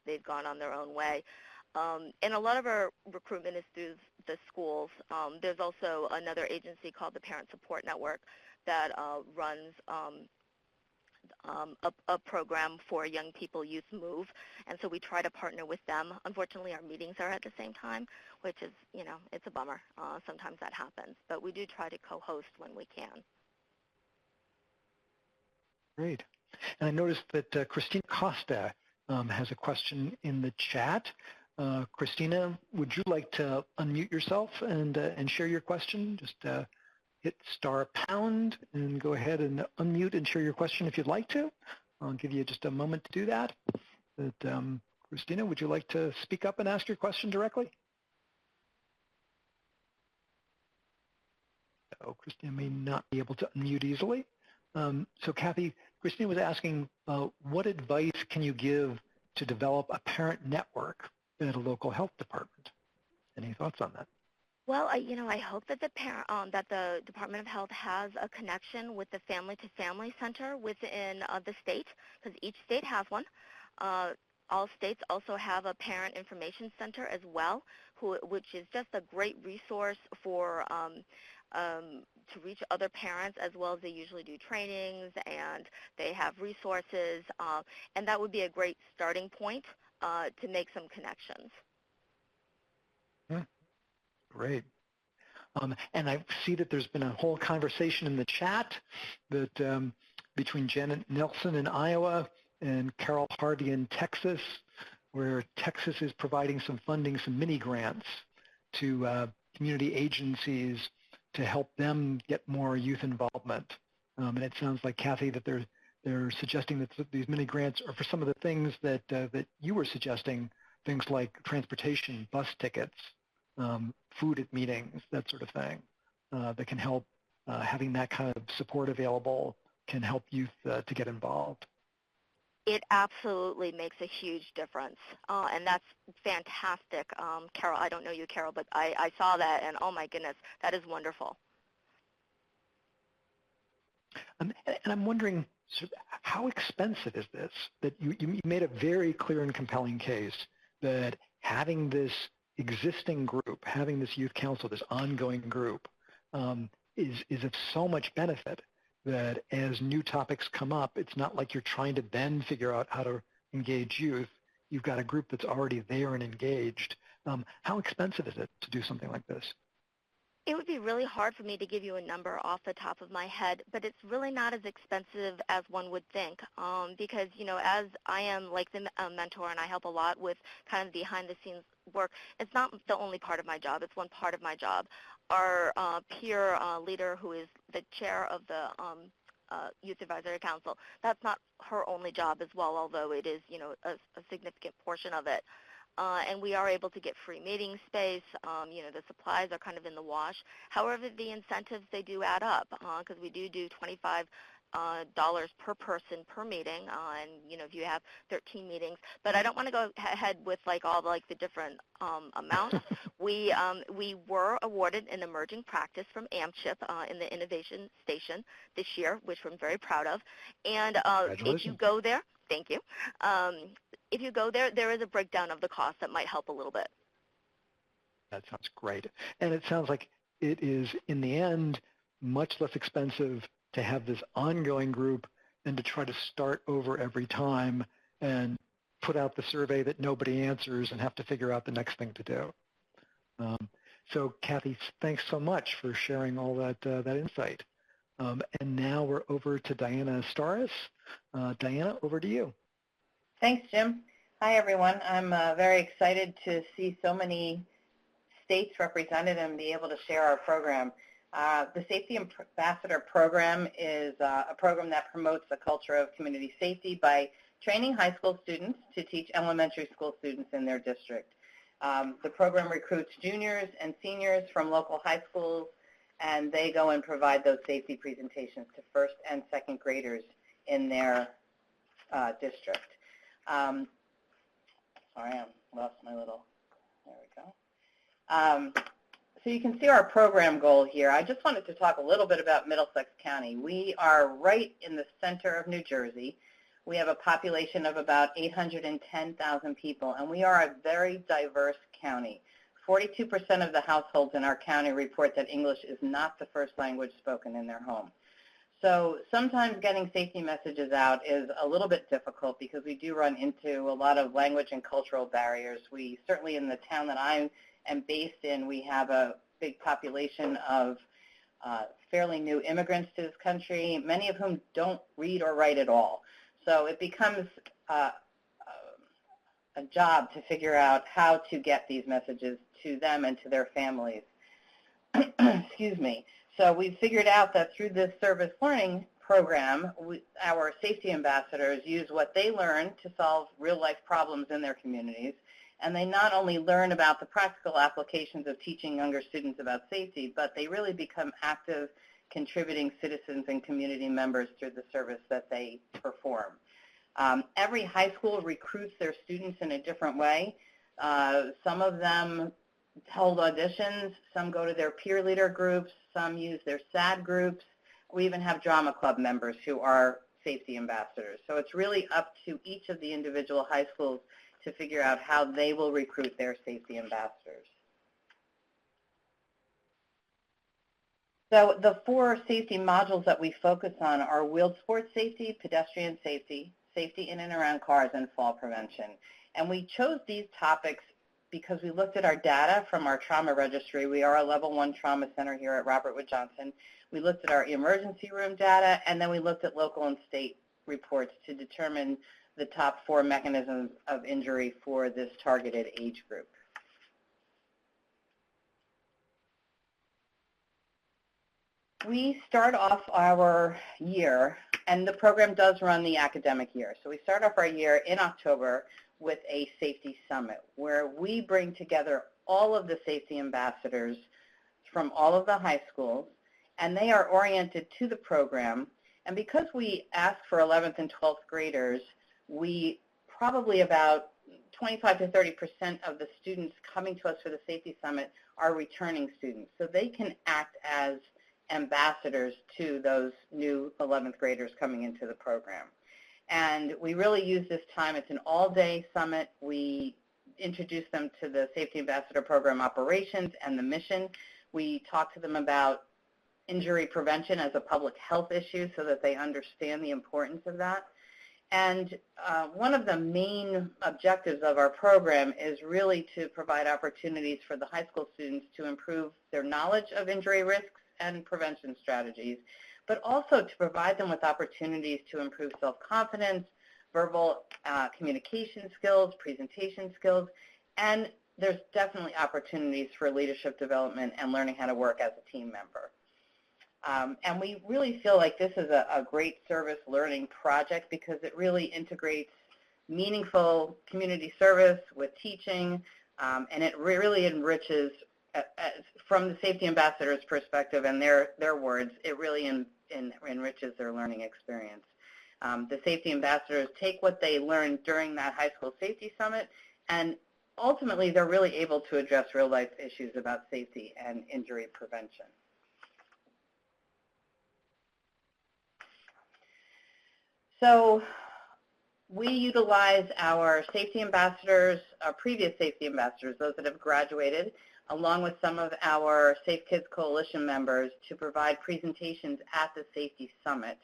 they've gone on their own way. And a lot of our recruitment is through the schools. There's also another agency called the Parent Support Network that runs a program for young people, Youth Move, and so we try to partner with them. Unfortunately, our meetings are at the same time, which is, it's a bummer. Sometimes that happens, but we do try to co-host when we can. Great. And I noticed that Christina Costa has a question in the chat. Christina, would you like to unmute yourself and share your question? Just hit *# and go ahead and unmute and share your question if you'd like to. I'll give you just a moment to do that. But, Christina, would you like to speak up and ask your question directly? Oh, Christina may not be able to unmute easily. So Kathy, Christina was asking, what advice can you give to develop a parent network at a local health department? Any thoughts on that? Well, I hope that the Department of Health has a connection with the family-to-family center within the state, because each state has one. All states also have a parent information center as well, which is just a great resource for to reach other parents, as well as they usually do trainings and they have resources, and that would be a great starting point to make some connections. Great. And I see that there's been a whole conversation in the chat that between Janet Nelson in Iowa and Carol Hardy in Texas, where Texas is providing some funding, some mini grants to community agencies to help them get more youth involvement. And it sounds like, Kathy, that they're suggesting that these mini grants are for some of the things that that you were suggesting, things like transportation, bus tickets, food at meetings, that sort of thing, that can help. Having that kind of support available can help youth to get involved. It absolutely makes a huge difference, and that's fantastic. Carol, I don't know you, Carol, but I saw that, and oh my goodness, that is wonderful. And I'm wondering, how expensive is this? That you made a very clear and compelling case that having this existing group, having this youth council, this ongoing group, is of so much benefit that as new topics come up, it's not like you're trying to then figure out how to engage youth. You've got a group that's already there and engaged. How expensive is it to do something like this? It would be really hard for me to give you a number off the top of my head, but it's really not as expensive as one would think because, as I am like the mentor and I help a lot with kind of behind-the-scenes work, it's not the only part of my job. It's one part of my job. Our peer leader, who is the chair of the Youth Advisory Council, that's not her only job as well, although it is, a significant portion of it. And we are able to get free meeting space. The supplies are kind of in the wash. However, the incentives, they do add up because we do $25 per person per meeting, and if you have 13 meetings. But I don't want to go ahead with all the different amounts. We were awarded an emerging practice from AmChip in the Innovation Station this year, which I'm very proud of. And if you go there, thank you. If you go there, there is a breakdown of the cost that might help a little bit. That sounds great. And it sounds like it is, in the end, much less expensive to have this ongoing group than to try to start over every time and put out the survey that nobody answers and have to figure out the next thing to do. So Kathy, thanks so much for sharing all that insight. And now we're over to Diana Staris. Diana, over to you. Thanks, Jim. Hi, everyone. I'm very excited to see so many states represented and be able to share our program. The Safety Ambassador Program is a program that promotes a culture of community safety by training high school students to teach elementary school students in their district. The program recruits juniors and seniors from local high schools, and they go and provide those safety presentations to first and second graders in their district. Sorry, I lost my little, there we go. So you can see our program goal here. I just wanted to talk a little bit about Middlesex County. We are right in the center of New Jersey. We have a population of about 810,000 people, and we are a very diverse county. 42% of the households in our county report that English is not the first language spoken in their home. So sometimes getting safety messages out is a little bit difficult because we do run into a lot of language and cultural barriers. We certainly, in the town that I am based in, we have a big population of fairly new immigrants to this country, many of whom don't read or write at all. So it becomes a job to figure out how to get these messages to them and to their families. Excuse me. So we've figured out that through this service learning program, our safety ambassadors use what they learn to solve real-life problems in their communities, and they not only learn about the practical applications of teaching younger students about safety, but they really become active, contributing citizens and community members through the service that they perform. Every high school recruits their students in a different way. Some of them hold auditions, some go to their peer leader groups, some use their SAD groups. We even have drama club members who are safety ambassadors. So it's really up to each of the individual high schools to figure out how they will recruit their safety ambassadors. So the 4 safety modules that we focus on are wheeled sports safety, pedestrian safety, safety in and around cars, and fall prevention. And we chose these topics because we looked at our data from our trauma registry. We are a level 1 trauma center here at Robert Wood Johnson. We looked at our emergency room data, and then we looked at local and state reports to determine the top 4 mechanisms of injury for this targeted age group. We start off our year, and the program does run the academic year. So we start off our year in October with a safety summit where we bring together all of the safety ambassadors from all of the high schools, and they are oriented to the program. And because we ask for 11th and 12th graders, we probably about 25 to 30% of the students coming to us for the safety summit are returning students. So they can act as ambassadors to those new 11th graders coming into the program. And we really use this time. It's an all-day summit. We introduce them to the Safety Ambassador Program operations and the mission. We talk to them about injury prevention as a public health issue so that they understand the importance of that. And one of the main objectives of our program is really to provide opportunities for the high school students to improve their knowledge of injury risks and prevention strategies, but also to provide them with opportunities to improve self-confidence, verbal communication skills, presentation skills, and there's definitely opportunities for leadership development and learning how to work as a team member. And we really feel like this is a great service learning project because it really integrates meaningful community service with teaching, and it really enriches, from the safety ambassador's perspective and their words, it really enriches their learning experience. The safety ambassadors take what they learned during that high school safety summit, and ultimately they're really able to address real life issues about safety and injury prevention. So we utilize our safety ambassadors, our previous safety ambassadors, those that have graduated, along with some of our Safe Kids Coalition members to provide presentations at the Safety Summit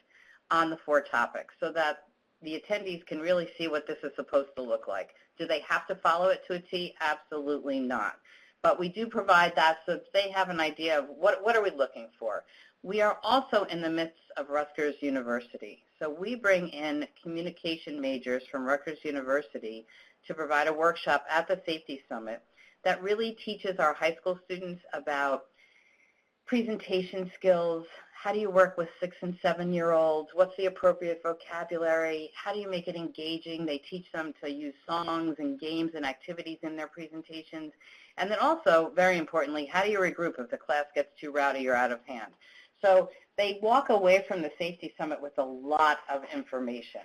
on the 4 topics so that the attendees can really see what this is supposed to look like. Do they have to follow it to a T? Absolutely not. But we do provide that so that they have an idea of what are we looking for. We are also in the midst of Rutgers University. So we bring in communication majors from Rutgers University to provide a workshop at the Safety Summit that really teaches our high school students about presentation skills, how do you work with 6- and 7-year-olds, what's the appropriate vocabulary, how do you make it engaging. They teach them to use songs and games and activities in their presentations. And then also, very importantly, how do you regroup if the class gets too rowdy or out of hand. So they walk away from the Safety Summit with a lot of information.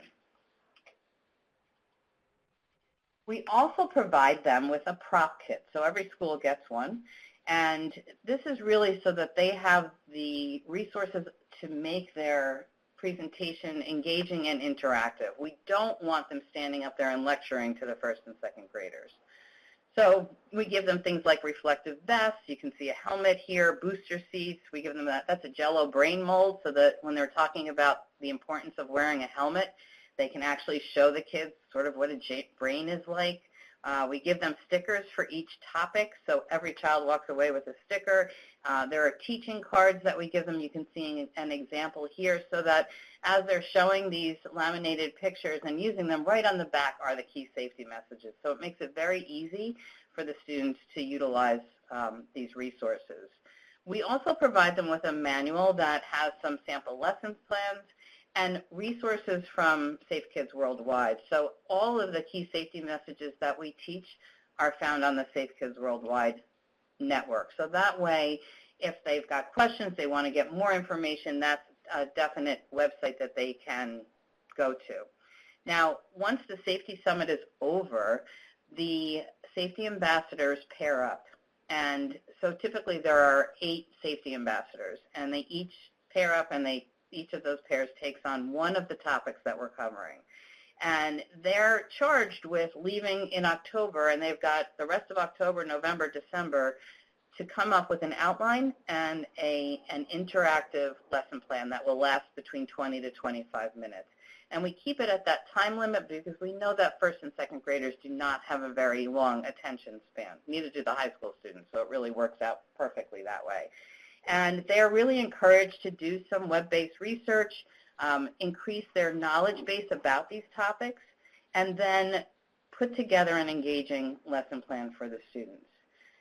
We also provide them with a prop kit. So every school gets one. And this is really so that they have the resources to make their presentation engaging and interactive. We don't want them standing up there and lecturing to the 1st and 2nd graders. So we give them things like reflective vests. You can see a helmet here, booster seats. We give them that. That's a Jell-O brain mold so that when they're talking about the importance of wearing a helmet, they can actually show the kids sort of what a brain is like. We give them stickers for each topic, so every child walks away with a sticker. There are teaching cards that we give them. You can see an example here so that as they're showing these laminated pictures and using them, right on the back are the key safety messages. So it makes it very easy for the students to utilize these resources. We also provide them with a manual that has some sample lessons plans and resources from Safe Kids Worldwide. So all of the key safety messages that we teach are found on the Safe Kids Worldwide network. So that way, if they've got questions, they want to get more information, that's a definite website that they can go to. Now, once the Safety Summit is over, the safety ambassadors pair up. And so typically there are 8 safety ambassadors, and they each pair up, and each of those pairs takes on one of the topics that we're covering. And they're charged with leaving in October, and they've got the rest of October, November, December to come up with an outline and an interactive lesson plan that will last between 20 to 25 minutes. And we keep it at that time limit because we know that 1st and 2nd graders do not have a very long attention span. Neither do the high school students, so it really works out perfectly that way. And they're really encouraged to do some web-based research, increase their knowledge base about these topics, and then put together an engaging lesson plan for the students.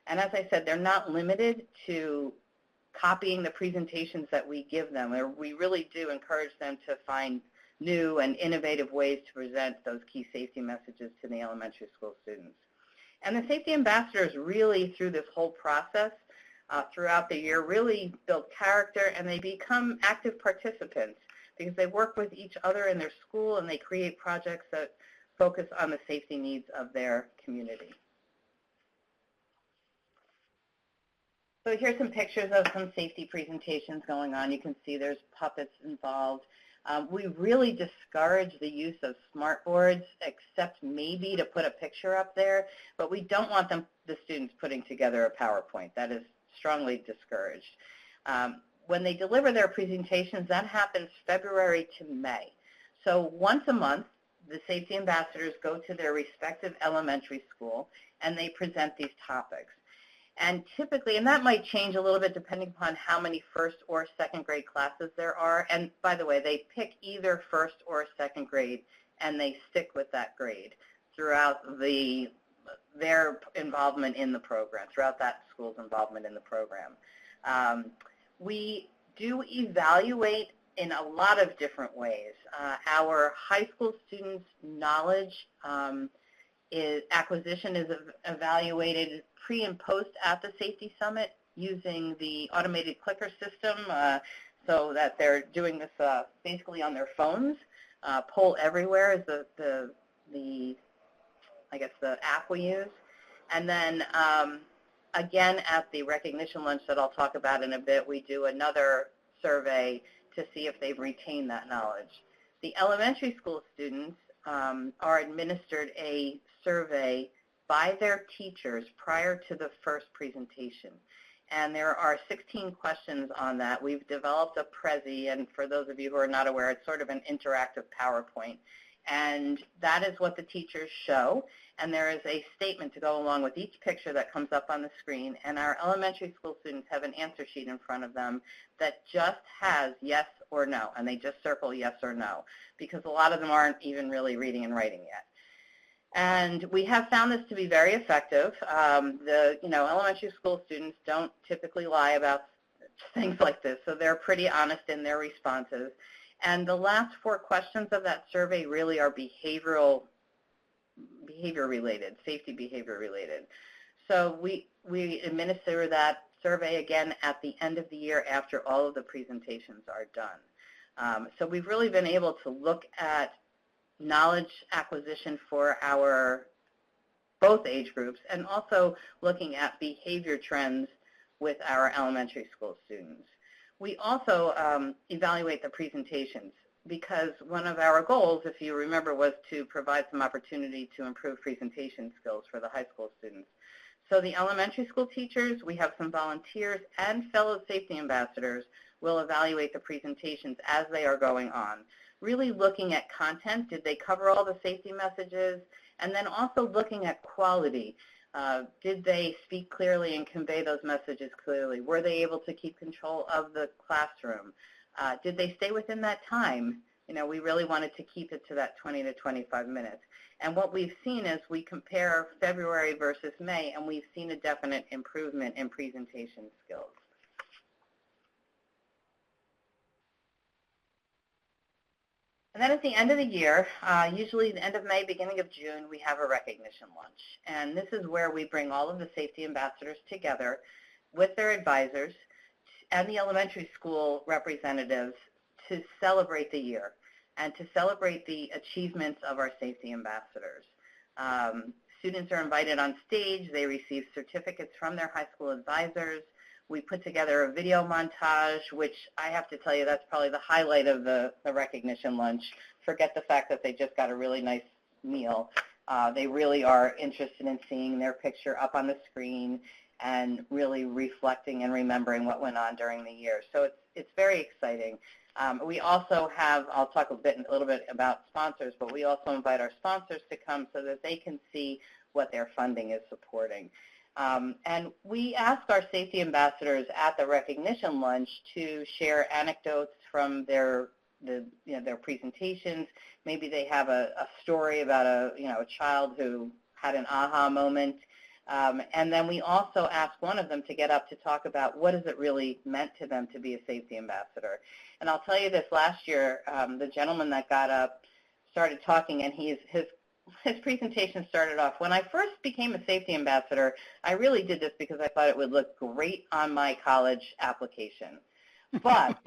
And as I said, they're not limited to copying the presentations that we give them. We really do encourage them to find new and innovative ways to present those key safety messages to the elementary school students. And the safety ambassadors really, through this whole process, throughout the year, really build character, and they become active participants because they work with each other in their school, and they create projects that focus on the safety needs of their community. So here's some pictures of some safety presentations going on. You can see there's puppets involved. We really discourage the use of smart boards, except maybe to put a picture up there, but we don't want the students putting together a PowerPoint. That is strongly discouraged. When they deliver their presentations, that happens February to May. So once a month, the safety ambassadors go to their respective elementary school and they present these topics. And typically, and that might change a little bit depending upon how many first or second grade classes there are. And by the way, they pick either first or second grade and they stick with that grade throughout their involvement in the program, throughout that school's involvement in the program. We do evaluate in a lot of different ways. Our high school students' knowledge acquisition is evaluated pre and post at the Safety Summit using the automated clicker system so that they're doing this basically on their phones. Poll Everywhere is the app we use. And then again, at the recognition lunch that I'll talk about in a bit, we do another survey to see if they've retained that knowledge. The elementary school students are administered a survey by their teachers prior to the first presentation. And there are 16 questions on that. We've developed a Prezi, and for those of you who are not aware, it's sort of an interactive PowerPoint. And that is what the teachers show. And there is a statement to go along with each picture that comes up on the screen. And our elementary school students have an answer sheet in front of them that just has yes or no. And they just circle yes or no, because a lot of them aren't even really reading and writing yet. And we have found this to be very effective. Elementary school students don't typically lie about things like this, so they're pretty honest in their responses. And the last 4 questions of that survey really are behavior related, safety behavior related. So we administer that survey again at the end of the year after all of the presentations are done. So we've really been able to look at knowledge acquisition for our both age groups and also looking at behavior trends with our elementary school students. We also evaluate the presentations because one of our goals, if you remember, was to provide some opportunity to improve presentation skills for the high school students. So the elementary school teachers, we have some volunteers and fellow safety ambassadors will evaluate the presentations as they are going on, really looking at content. Did they cover all the safety messages? And then also looking at quality. Did they speak clearly and convey those messages clearly? Were they able to keep control of the classroom? Did they stay within that time? We really wanted to keep it to that 20 to 25 minutes. And what we've seen is we compare February versus May, and we've seen a definite improvement in presentation skills. And then at the end of the year, usually the end of May, beginning of June, we have a recognition lunch. And this is where we bring all of the safety ambassadors together with their advisors and the elementary school representatives to celebrate the year and to celebrate the achievements of our safety ambassadors. Students are invited on stage. They receive certificates from their high school advisors. We put together a video montage, which I have to tell you, that's probably the highlight of the recognition lunch. Forget the fact that they just got a really nice meal. They really are interested in seeing their picture up on the screen and really reflecting and remembering what went on during the year. So it's very exciting. We also have, I'll talk a little bit about sponsors, but we also invite our sponsors to come so that they can see what their funding is supporting. And we ask our safety ambassadors at the recognition lunch to share anecdotes from their presentations. Maybe they have a story about a child who had an aha moment. And then we also ask one of them to get up to talk about what has it really meant to them to be a safety ambassador. And I'll tell you this, last year, the gentleman that got up started talking, and his presentation started off, when I first became a safety ambassador, I really did this because I thought it would look great on my college application. But,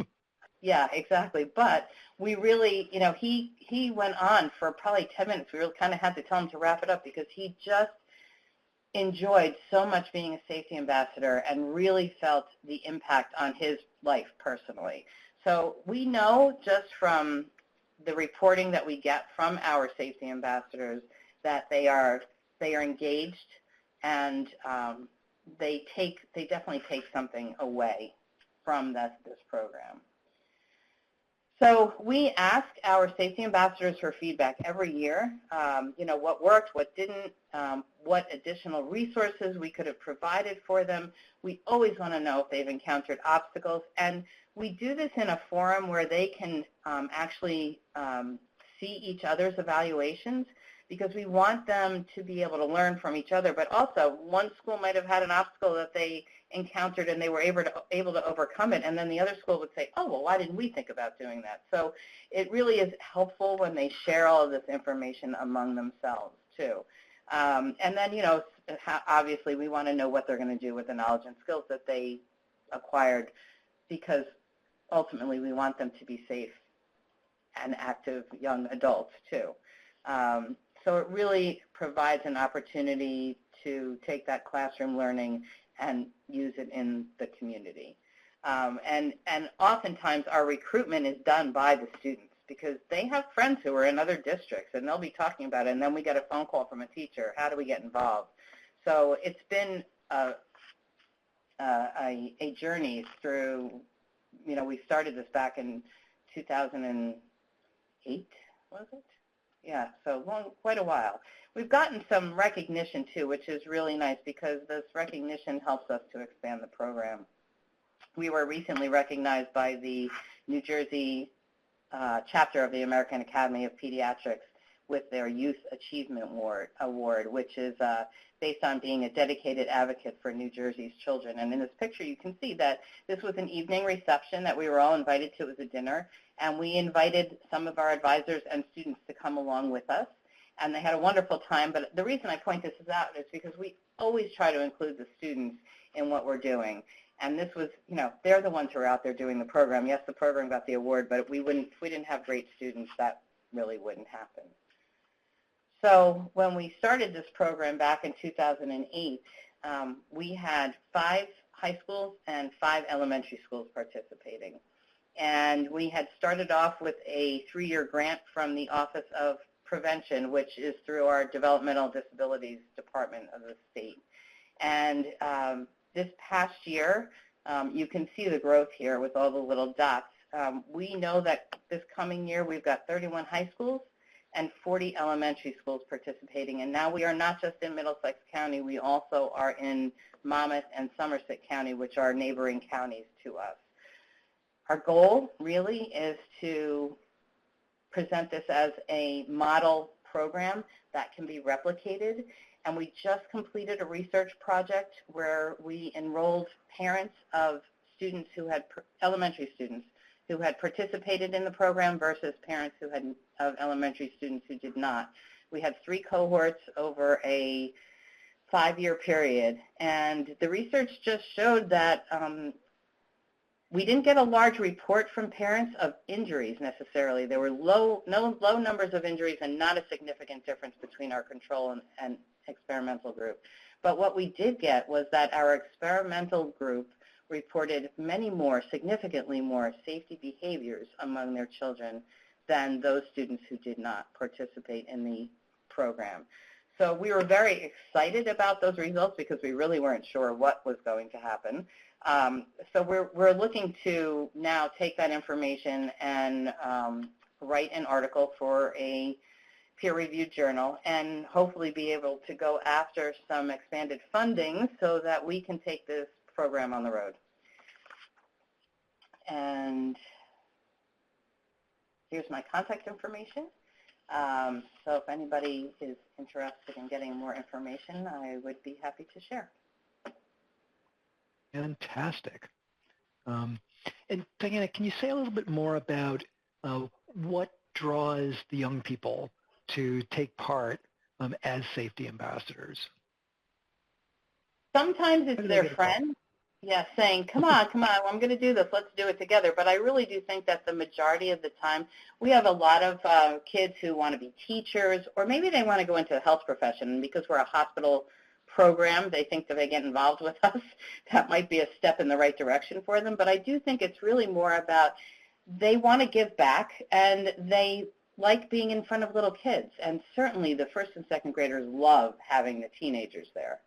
yeah, exactly. But we really, he went on for probably 10 minutes. We really kind of had to tell him to wrap it up because he just enjoyed so much being a safety ambassador and really felt the impact on his life personally. So we know just from the reporting that we get from our safety ambassadors that they are engaged, and they definitely take something away from this program. So we ask our safety ambassadors for feedback every year, what worked, what didn't, what additional resources we could have provided for them. We always want to know if they've encountered obstacles, and we do this in a forum where they can actually see each other's evaluations, because we want them to be able to learn from each other. But also, one school might have had an obstacle that they encountered and they were able to overcome it, and then the other school would say, oh, well, why didn't we think about doing that? So it really is helpful when they share all of this information among themselves, too. And then, obviously we want to know what they're going to do with the knowledge and skills that they acquired, because ultimately we want them to be safe and active young adults, too. So it really provides an opportunity to take that classroom learning and use it in the community. And oftentimes our recruitment is done by the students, because they have friends who are in other districts, and they'll be talking about it, and then we get a phone call from a teacher. How do we get involved? So it's been a journey through, we started this back in 2008, was it? Yeah, so quite a while. We've gotten some recognition, too, which is really nice, because this recognition helps us to expand the program. We were recently recognized by the New Jersey chapter of the American Academy of Pediatrics with their Youth Achievement Award, which is based on being a dedicated advocate for New Jersey's children. And in this picture, you can see that this was an evening reception that we were all invited to. It was a dinner, and we invited some of our advisors and students to come along with us, and they had a wonderful time. But the reason I point this out is because we always try to include the students in what we're doing. And this was, they're the ones who are out there doing the program. Yes, the program got the award, but if we didn't have great students, that really wouldn't happen. So when we started this program back in 2008, we had 5 high schools and 5 elementary schools participating. And we had started off with a 3-year grant from the Office of Prevention, which is through our Developmental Disabilities Department of the state. And this past year, you can see the growth here with all the little dots. We know that this coming year we've got 31 high schools and 40 elementary schools participating. And now we are not just in Middlesex County, we also are in Monmouth and Somerset County, which are neighboring counties to us. Our goal really is to present this as a model program that can be replicated. And we just completed a research project where we enrolled parents of students who had, elementary students, who had participated in the program versus parents who had, of elementary students who did not. We had 3 cohorts over a 5-year period. And the research just showed that we didn't get a large report from parents of injuries necessarily. There were low numbers of injuries and not a significant difference between our control and experimental group. But what we did get was that our experimental group reported many more, significantly more safety behaviors among their children than those students who did not participate in the program. So we were very excited about those results because we really weren't sure what was going to happen. So we're looking to now take that information and write an article for a peer-reviewed journal and hopefully be able to go after some expanded funding so that we can take this program on the road. And here's my contact information. So if anybody is interested in getting more information, I would be happy to share. Fantastic. And Diana, can you say a little bit more about what draws the young people to take part as safety ambassadors? Sometimes it's their friends, saying, come on, I'm going to do this, let's do it together. But I really do think that the majority of the time, we have a lot of kids who want to be teachers, or maybe they want to go into the health profession. And because we're a hospital program. They think that they get involved with us. That might be a step in the right direction for them. But I do think it's really more about they want to give back, and they like being in front of little kids. And certainly the first and second graders love having the teenagers there.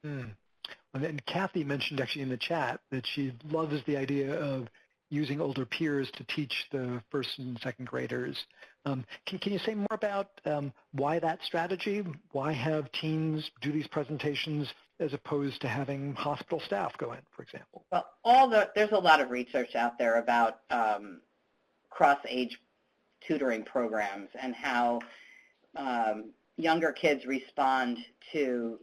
And Kathy mentioned actually in the chat that she loves the idea of using older peers to teach the first and second graders. Can you say more about why that strategy? Why have teens do these presentations as opposed to having hospital staff go in, for example? Well, there's a lot of research out there about cross-age tutoring programs and how younger kids respond to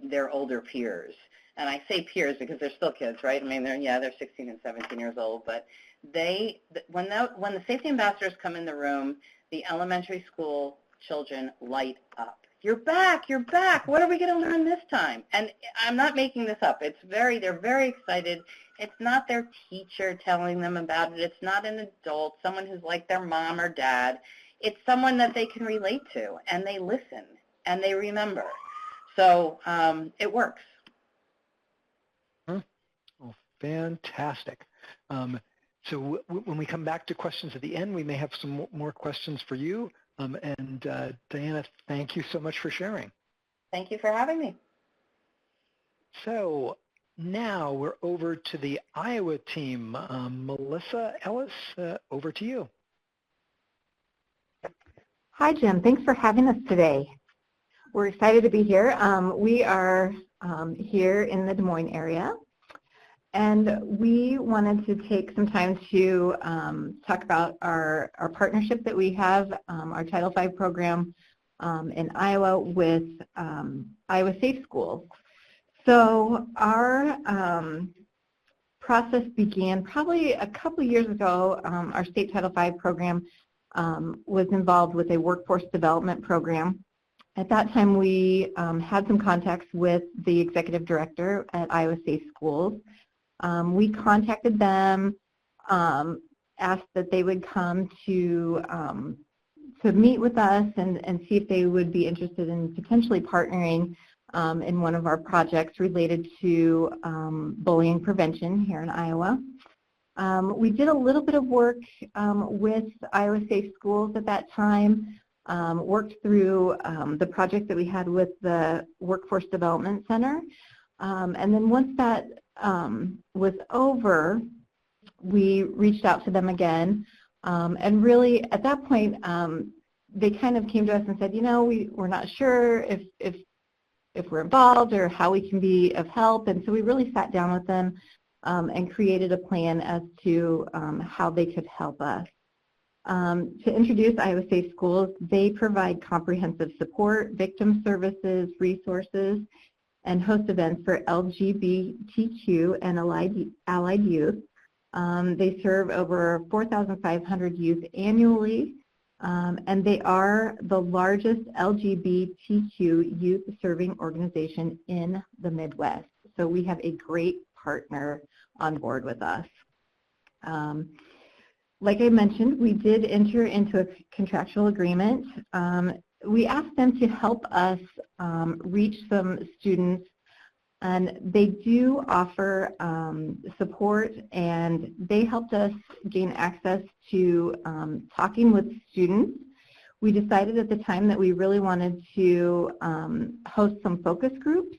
their older peers. And I say peers because they're still kids, right? I mean, they're 16 and 17 years old, but when the safety ambassadors come in the room, the elementary school children light up. You're back, what are we going to learn this time? And I'm not making this up. They're very excited. It's not their teacher telling them about it. It's not an adult, someone who's like their mom or dad. It's someone that they can relate to, and they listen, and they remember. So it works. Well, fantastic. So when we come back to questions at the end, we may have some more questions for you. And Diana, thank you so much for sharing. Thank you for having me. So now we're over to the Iowa team. Melissa Ellis, over to you. Hi, Jim. Thanks for having us today. We're excited to be here. We are here in the Des Moines area, and we wanted to take some time to talk about our partnership that we have, our Title V program in Iowa with Iowa Safe Schools. So our process began probably a couple years ago. Our state Title V program was involved with a workforce development program. At that time, we had some contacts with the executive director at Iowa Safe Schools. We contacted them, asked that they would come to meet with us and see if they would be interested in potentially partnering in one of our projects related to bullying prevention here in Iowa. We did a little bit of work with Iowa Safe Schools at that time, worked through the project that we had with the Workforce Development Center. And then once that was over, we reached out to them again. And really, at that point, they kind of came to us and said, you know, we're not sure if we're involved or how we can be of help. And so we really sat down with them and created a plan as to how they could help us. To introduce Iowa Safe Schools, they provide comprehensive support, victim services, resources, and host events for LGBTQ and allied youth. They serve over 4,500 youth annually, and they are the largest LGBTQ youth serving organization in the Midwest. So we have a great partner on board with us. Like I mentioned, we did enter into a contractual agreement. We asked them to help us reach some students, and they do offer support, and they helped us gain access to talking with students. We decided at the time that we really wanted to host some focus groups.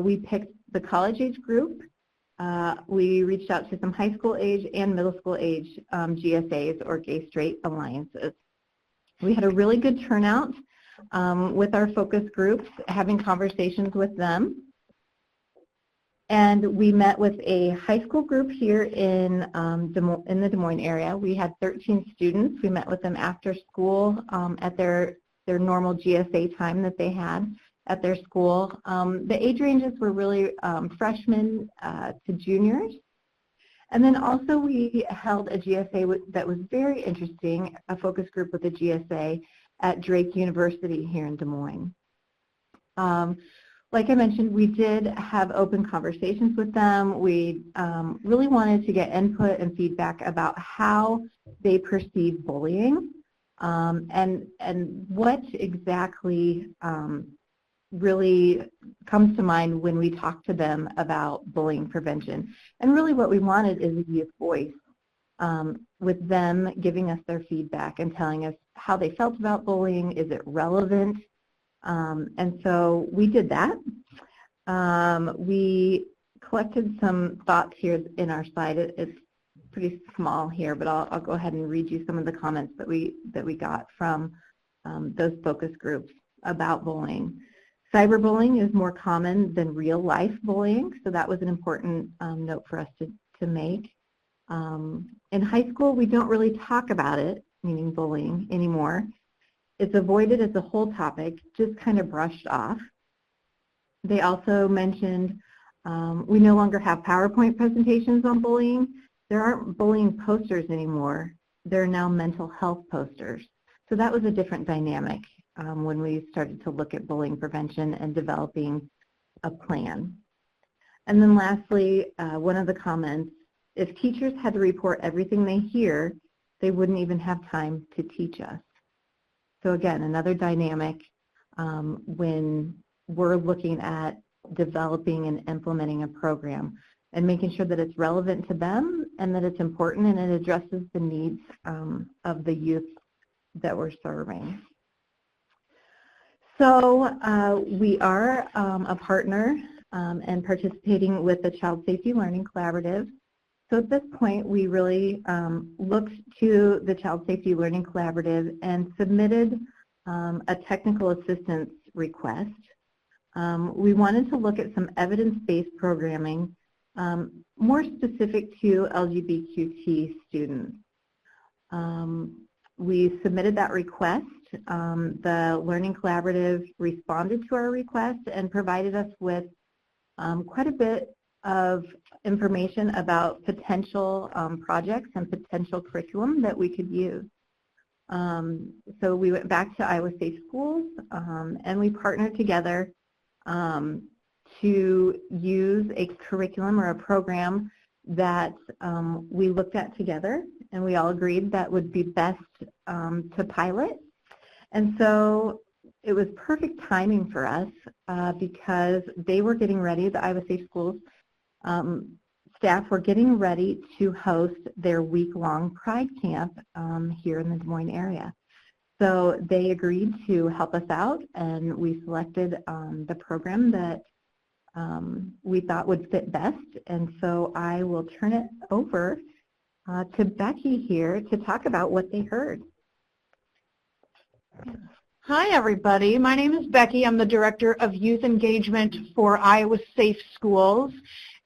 We picked the college age group. We reached out to some high school age and middle school age GSAs, or Gay Straight Alliances. We had a really good turnout with our focus groups, having conversations with them. And we met with a high school group here in the Des Moines area. We had 13 students. We met with them after school at their normal GSA time that they had at their school. The age ranges were really freshmen to juniors. And then also we held a GSA that was very interesting, a focus group with a GSA at Drake University here in Des Moines. Like I mentioned, we did have open conversations with them. We really wanted to get input and feedback about how they perceive bullying and what exactly really comes to mind when we talk to them about bullying prevention. And really what we wanted is a youth voice, with them giving us their feedback and telling us how they felt about bullying, is it relevant? And so we did that. We collected some thoughts here in our slide. It's pretty small here, but I'll go ahead and read you some of the comments that we got from those focus groups about bullying. Cyberbullying is more common than real-life bullying, so that was an important note for us to make. In high school, we don't really talk about it, meaning bullying, anymore. It's avoided as a whole topic, just kind of brushed off. They also mentioned we no longer have PowerPoint presentations on bullying. There aren't bullying posters anymore. There are now mental health posters. So that was a different dynamic when we started to look at bullying prevention and developing a plan. And then lastly, one of the comments, if teachers had to report everything they hear, they wouldn't even have time to teach us. So again, another dynamic when we're looking at developing and implementing a program and making sure that it's relevant to them and that it's important and it addresses the needs of the youth that we're serving. So we are a partner and participating with the Child Safety Learning Collaborative. So at this point, we really looked to the Child Safety Learning Collaborative and submitted a technical assistance request. We wanted to look at some evidence-based programming more specific to LGBTQ students. We submitted that request. The Learning Collaborative responded to our request and provided us with quite a bit of information about potential projects and potential curriculum that we could use. So we went back to Iowa State Schools and we partnered together to use a curriculum or a program that we looked at together, and we all agreed that would be best to pilot. And so it was perfect timing for us because they were getting ready, the Iowa State Schools staff were getting ready to host their week-long Pride Camp here in the Des Moines area. So they agreed to help us out, and we selected the program that we thought would fit best. And so I will turn it over to Becky here to talk about what they heard. Hi, everybody. My name is Becky. I'm the Director of Youth Engagement for Iowa Safe Schools.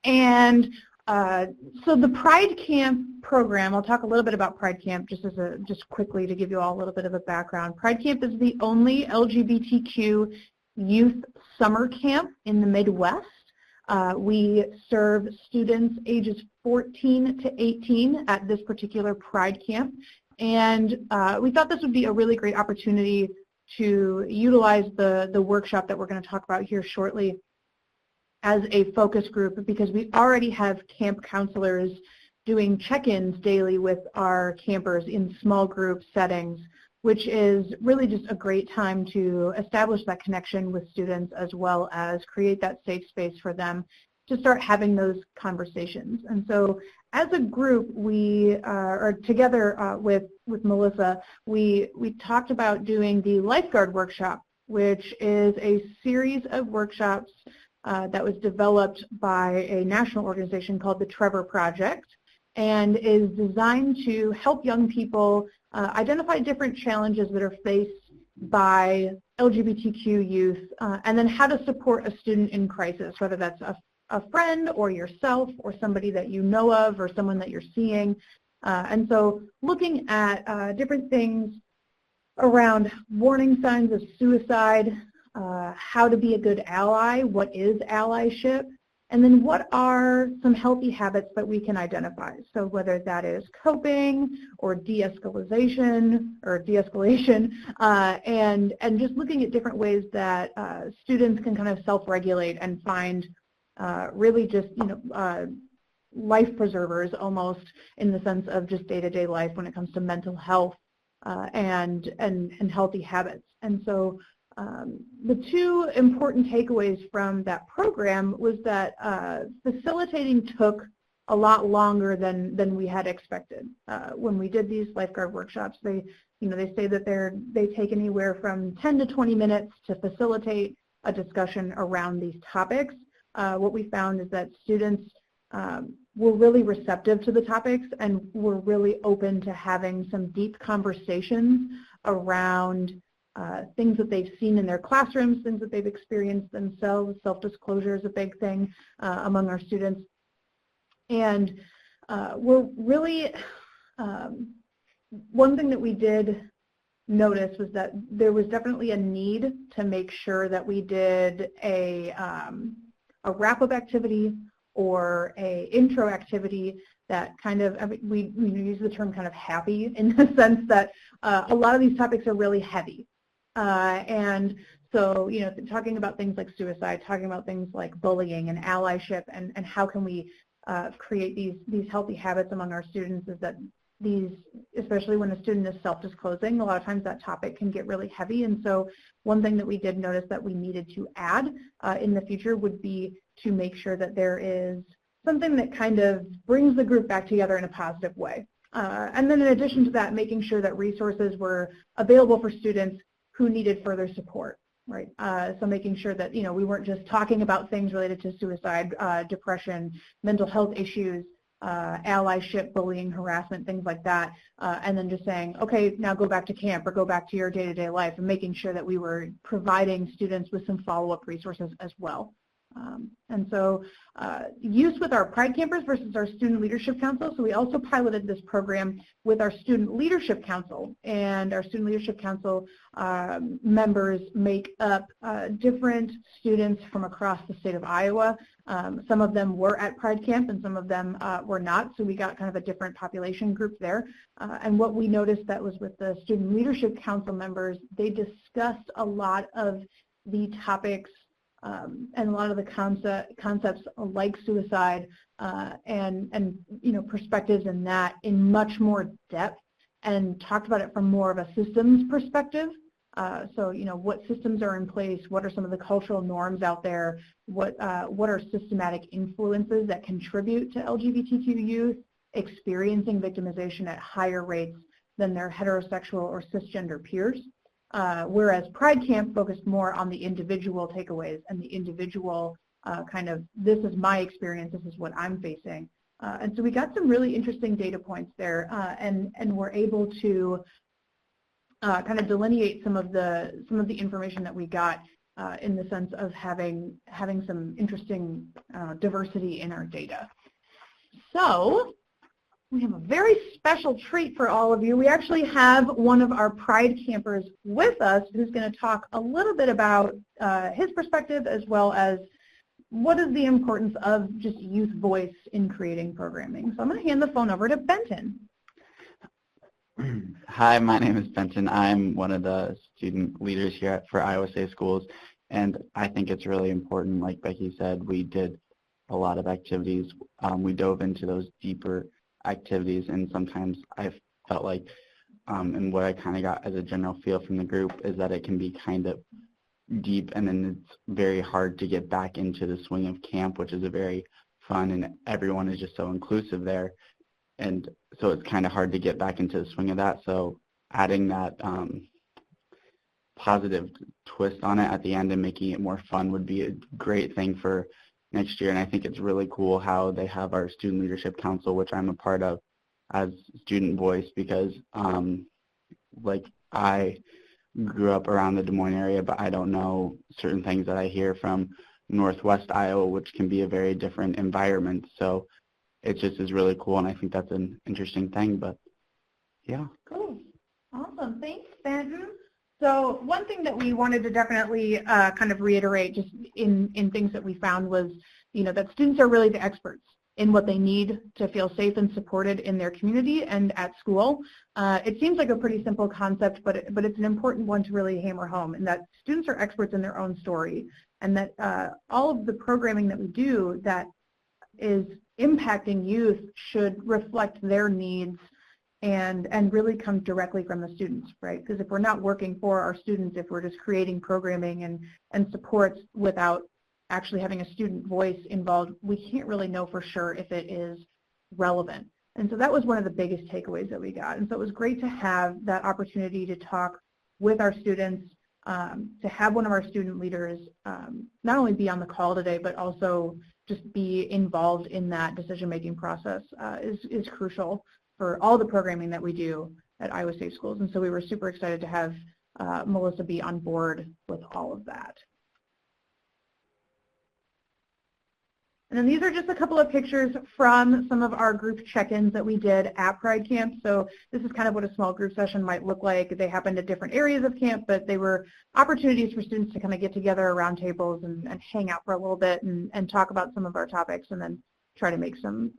And so the Pride Camp program, I'll talk a little bit about Pride Camp just quickly to give you all a little bit of a background. Pride Camp is the only LGBTQ youth summer camp in the Midwest. We serve students ages 14 to 18 at this particular Pride Camp. And we thought this would be a really great opportunity to utilize the workshop that we're going to talk about here shortly as a focus group, because we already have camp counselors doing check-ins daily with our campers in small group settings, which is really just a great time to establish that connection with students as well as create that safe space for them to start having those conversations. And so as a group, we are together with Melissa, we talked about doing the lifeguard workshop, which is a series of workshops that was developed by a national organization called the Trevor Project, and is designed to help young people identify different challenges that are faced by LGBTQ youth, and then how to support a student in crisis, whether that's a friend or yourself or somebody that you know of or someone that you're seeing. And so looking at different things around warning signs of suicide, how to be a good ally, what is allyship, and then what are some healthy habits that we can identify. So whether that is coping or de-escalation and just looking at different ways that students can kind of self-regulate and find really just, life preservers almost, in the sense of just day-to-day life when it comes to mental health and healthy habits. And so the two important takeaways from that program was that facilitating took a lot longer than we had expected. When we did these lifeguard workshops, they say that they take anywhere from 10 to 20 minutes to facilitate a discussion around these topics. What we found is that students were really receptive to the topics and were really open to having some deep conversations around things that they've seen in their classrooms, things that they've experienced themselves. Self-disclosure is a big thing among our students. And we're really, one thing that we did notice was that there was definitely a need to make sure that we did a wrap-up activity or a intro activity that kind of, we use the term kind of happy in the sense that a lot of these topics are really heavy. And so, talking about things like suicide, talking about things like bullying and allyship and how can we create these healthy habits among our students, is that these, especially when a student is self-disclosing, a lot of times that topic can get really heavy. And so one thing that we did notice that we needed to add in the future would be to make sure that there is something that kind of brings the group back together in a positive way. And then in addition to that, making sure that resources were available for students who needed further support, right? So making sure that, we weren't just talking about things related to suicide, depression, mental health issues, allyship, bullying, harassment, things like that, and then just saying, okay, now go back to camp or go back to your day-to-day life, and making sure that we were providing students with some follow-up resources as well. And so use with our Pride Campers versus our Student Leadership Council. So we also piloted this program with our Student Leadership Council, and our Student Leadership Council members make up different students from across the state of Iowa. Some of them were at Pride Camp and some of them were not, so we got kind of a different population group there. And what we noticed that was with the Student Leadership Council members, they discussed a lot of the topics and a lot of the concepts like suicide and perspectives in that in much more depth, and talked about it from more of a systems perspective. So what systems are in place, what are some of the cultural norms out there, what are systematic influences that contribute to LGBTQ youth experiencing victimization at higher rates than their heterosexual or cisgender peers. Whereas Pride Camp focused more on the individual takeaways and the individual kind of, this is my experience, this is what I'm facing. And so we got some really interesting data points there, and we're able to kind of delineate some of the information that we got in the sense of having some interesting diversity in our data. So we have a very special treat for all of you. We actually have one of our Pride Campers with us who's going to talk a little bit about his perspective, as well as what is the importance of just youth voice in creating programming. So I'm going to hand the phone over to Benton. Hi, my name is Benton. I'm one of the student leaders here for Iowa Safe Schools, and I think it's really important. Like Becky said, we did a lot of activities. We dove into those deeper activities, and sometimes I felt like, and what I kind of got as a general feel from the group is that it can be kind of deep, and then it's very hard to get back into the swing of camp, which is a very fun, and everyone is just so inclusive there. And so it's kind of hard to get back into the swing of that. So adding that positive twist on it at the end and making it more fun would be a great thing for next year. And I think it's really cool how they have our Student Leadership Council, which I'm a part of as student voice, because like I grew up around the Des Moines area, but I don't know certain things that I hear from Northwest Iowa, which can be a very different environment. So it just is really cool, and I think that's an interesting thing, but yeah. Cool. Awesome. Thanks, Benton. So one thing that we wanted to definitely kind of reiterate just in things that we found was, that students are really the experts in what they need to feel safe and supported in their community and at school. It seems like a pretty simple concept, but it's an important one to really hammer home, and that students are experts in their own story, and that all of the programming that we do that is impacting youth should reflect their needs and really come directly from the students, right? Because if we're not working for our students, if we're just creating programming and supports without actually having a student voice involved, we can't really know for sure if it is relevant. And so that was one of the biggest takeaways that we got. And so it was great to have that opportunity to talk with our students, to have one of our student leaders not only be on the call today, but also just be involved in that decision-making process is crucial for all the programming that we do at Iowa Safe Schools. And so we were super excited to have Melissa be on board with all of that. And then these are just a couple of pictures from some of our group check-ins that we did at Pride Camp. So this is kind of what a small group session might look like. They happened at different areas of camp, but they were opportunities for students to kind of get together around tables and hang out for a little bit and talk about some of our topics, and then try to make some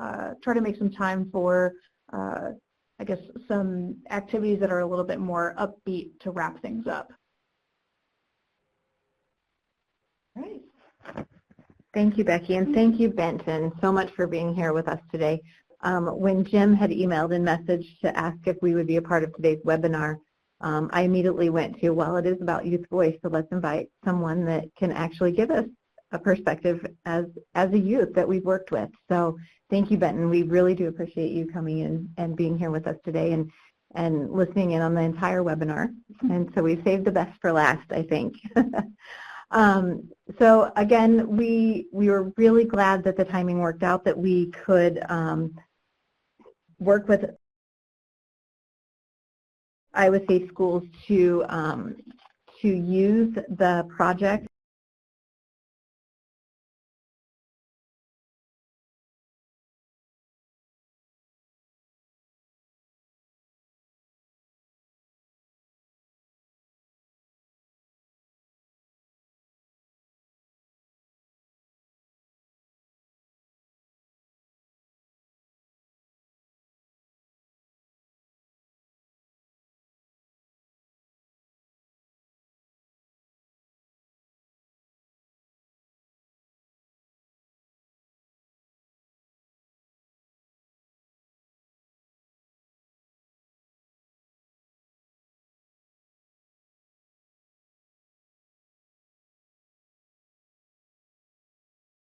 time for I guess some activities that are a little bit more upbeat to wrap things up. All right. Thank you, Becky, and thank you, Benton, so much for being here with us today. When Jim had emailed and messaged to ask if we would be a part of today's webinar, I immediately went to, well, it is about youth voice, so let's invite someone that can actually give us a perspective as a youth that we've worked with. So thank you, Benton. We really do appreciate you coming in and being here with us today and listening in on the entire webinar. And so we saved the best for last, I think. So again, we were really glad that the timing worked out, that we could work with Iowa Safe Schools to use the project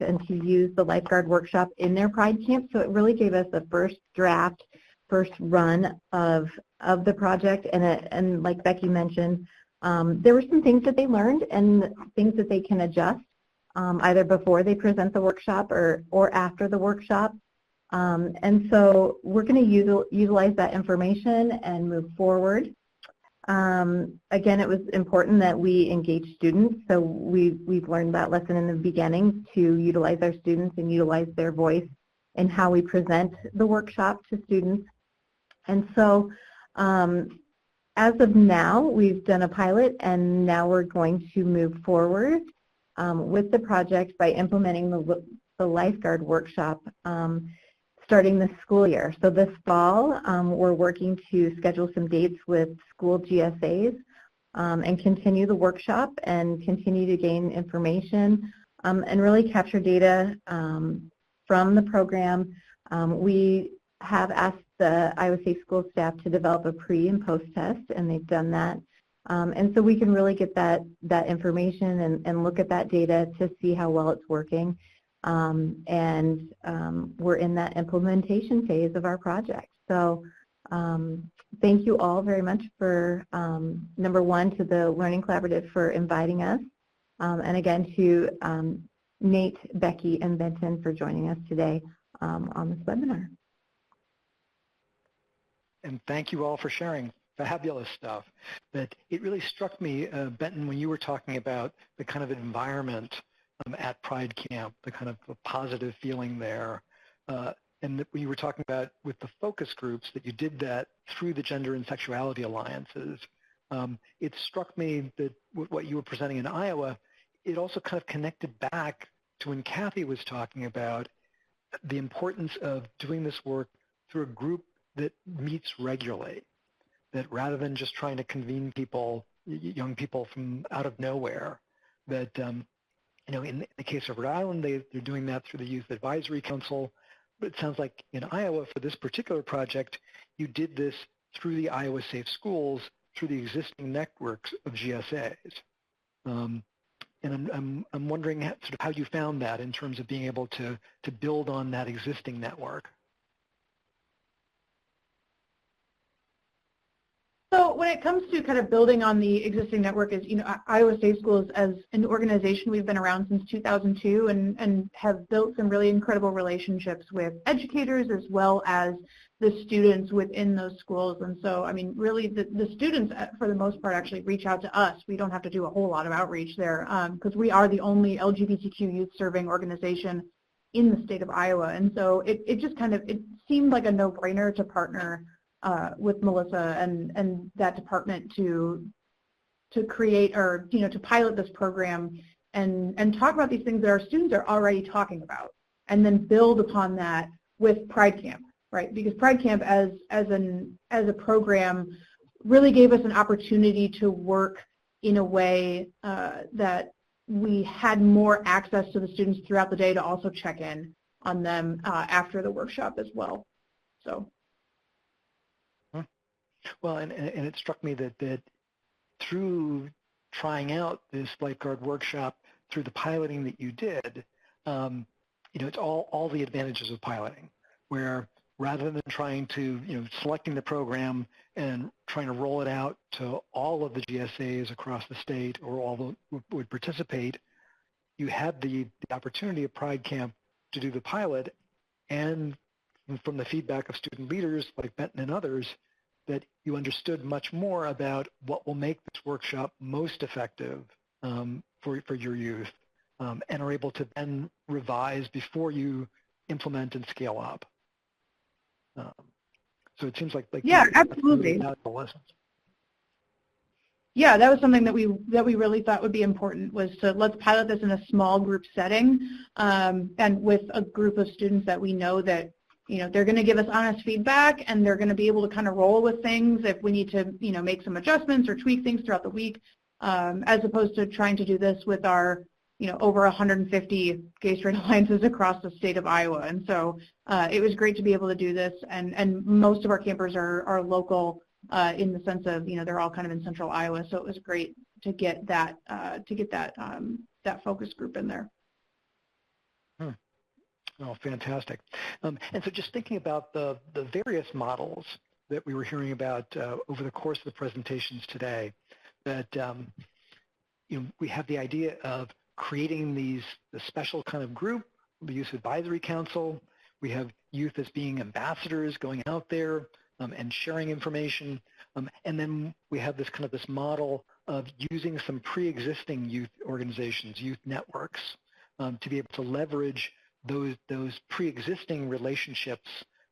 and to use the lifeguard workshop in their Pride Camp. So it really gave us a first draft, first run of the project. And like Becky mentioned, there were some things that they learned and things that they can adjust either before they present the workshop or after the workshop. And so we're going to utilize that information and move forward. Again, it was important that we engage students, so we've learned that lesson in the beginning, to utilize our students and utilize their voice in how we present the workshop to students. And so as of now, we've done a pilot, and now we're going to move forward with the project by implementing the lifeguard workshop starting this school year. So this fall, we're working to schedule some dates with school GSAs and continue the workshop and continue to gain information and really capture data from the program. We have asked the Iowa Safe School staff to develop a pre and post test, and they've done that. And so we can really get that information and look at that data to see how well it's working. We're in that implementation phase of our project. So thank you all very much for, number one, to the Learning Collaborative for inviting us, and again to Nate, Becky, and Benton for joining us today on this webinar. And thank you all for sharing. Fabulous stuff. But it really struck me, Benton, when you were talking about the kind of environment at Pride Camp, the kind of the positive feeling there, and when you were talking about with the focus groups that you did that through the Gender and Sexuality Alliances, it struck me that what you were presenting in Iowa, it also kind of connected back to when Kathy was talking about the importance of doing this work through a group that meets regularly, that rather than just trying to convene people, young people from out of nowhere, that in the case of Rhode Island, they're doing that through the Youth Advisory Council, But it sounds like in Iowa for this particular project, you did this through the Iowa Safe Schools, through the existing networks of GSAs. And I'm wondering sort of how you found that in terms of being able to build on that existing network. So when it comes to kind of building on the existing network, is, you know, Iowa Safe Schools as an organization, we've been around since 2002 and have built some really incredible relationships with educators as well as the students within those schools. And so, I mean, really the students, for the most part, actually reach out to us. We don't have to do a whole lot of outreach there because we are the only LGBTQ youth serving organization in the state of Iowa. And so it just kind of, it seemed like a no-brainer to partner with Melissa and that department to create, or, you know, to pilot this program and talk about these things that our students are already talking about, and then build upon that with Pride Camp, right? Because Pride Camp as a program really gave us an opportunity to work in a way that we had more access to the students throughout the day to also check in on them after the workshop as well. So. Well, and it struck me that through trying out this lifeguard workshop, through the piloting that you did, you know, it's all the advantages of piloting, where rather than trying to, you know, selecting the program and trying to roll it out to all of the GSAs across the state or all that would participate, you had the opportunity at Pride Camp to do the pilot, and from the feedback of student leaders like Benton and others, that you understood much more about what will make this workshop most effective for your youth, and are able to then revise before you implement and scale up. So it seems like yeah, absolutely. Yeah, that was something that we really thought would be important, was to let's pilot this in a small group setting, and with a group of students that we know that, you know, they're going to give us honest feedback, and they're going to be able to kind of roll with things if we need to, you know, make some adjustments or tweak things throughout the week, as opposed to trying to do this with our, you know, over 150 gay straight alliances across the state of Iowa. And so it was great to be able to do this, and most of our campers are local in the sense of, you know, they're all kind of in central Iowa, so it was great to get that that focus group in there. Oh, fantastic. And so just thinking about the various models that we were hearing about over the course of the presentations today, that you know, we have the idea of creating the special kind of group, the Youth Advisory Council. We have youth as being ambassadors going out there and sharing information. And then we have this kind of this model of using some pre-existing youth organizations, youth networks, to be able to leverage those pre-existing relationships,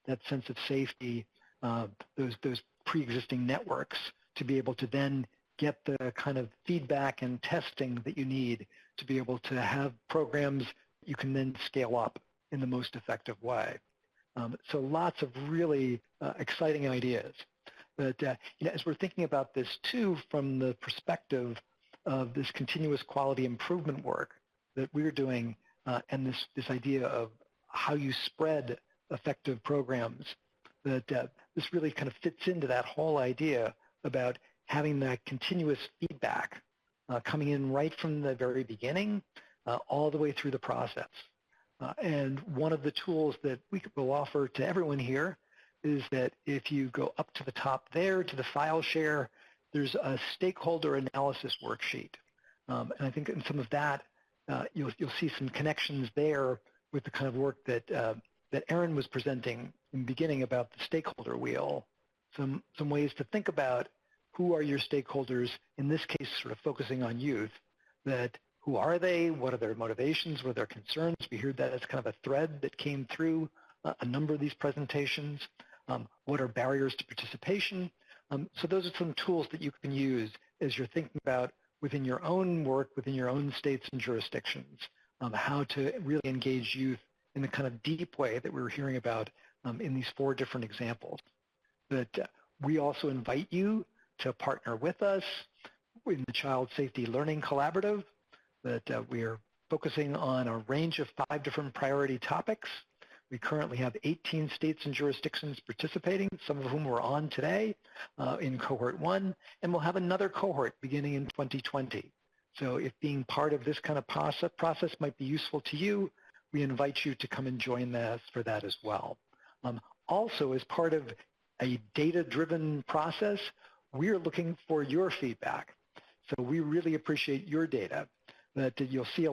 that sense of safety, those pre-existing networks, to be able to then get the kind of feedback and testing that you need to be able to have programs you can then scale up in the most effective way. So lots of really exciting ideas. But you know, as we're thinking about this too, from the perspective of this continuous quality improvement work that we're doing, and this idea of how you spread effective programs, that this really kind of fits into that whole idea about having that continuous feedback coming in right from the very beginning all the way through the process. And one of the tools that we will offer to everyone here is that if you go up to the top there to the file share, there's a stakeholder analysis worksheet. And I think in some of that, you'll see some connections there with the kind of work that that Erin was presenting in the beginning about the stakeholder wheel. Some ways to think about who are your stakeholders, in this case sort of focusing on youth, that who are they, what are their motivations, what are their concerns. We heard that as kind of a thread that came through a number of these presentations. What are barriers to participation? So those are some tools that you can use as you're thinking about within your own work, within your own states and jurisdictions, how to really engage youth in the kind of deep way that we were hearing about in these 4 different examples. But we also invite you to partner with us in the Child Safety Learning Collaborative, that we are focusing on a range of 5 different priority topics. We currently have 18 states and jurisdictions participating, some of whom we're on today in cohort 1, and we'll have another cohort beginning in 2020. So if being part of this kind of process might be useful to you, we invite you to come and join us for that as well. Also, as part of a data-driven process, we're looking for your feedback. So we really appreciate your data. That you'll see a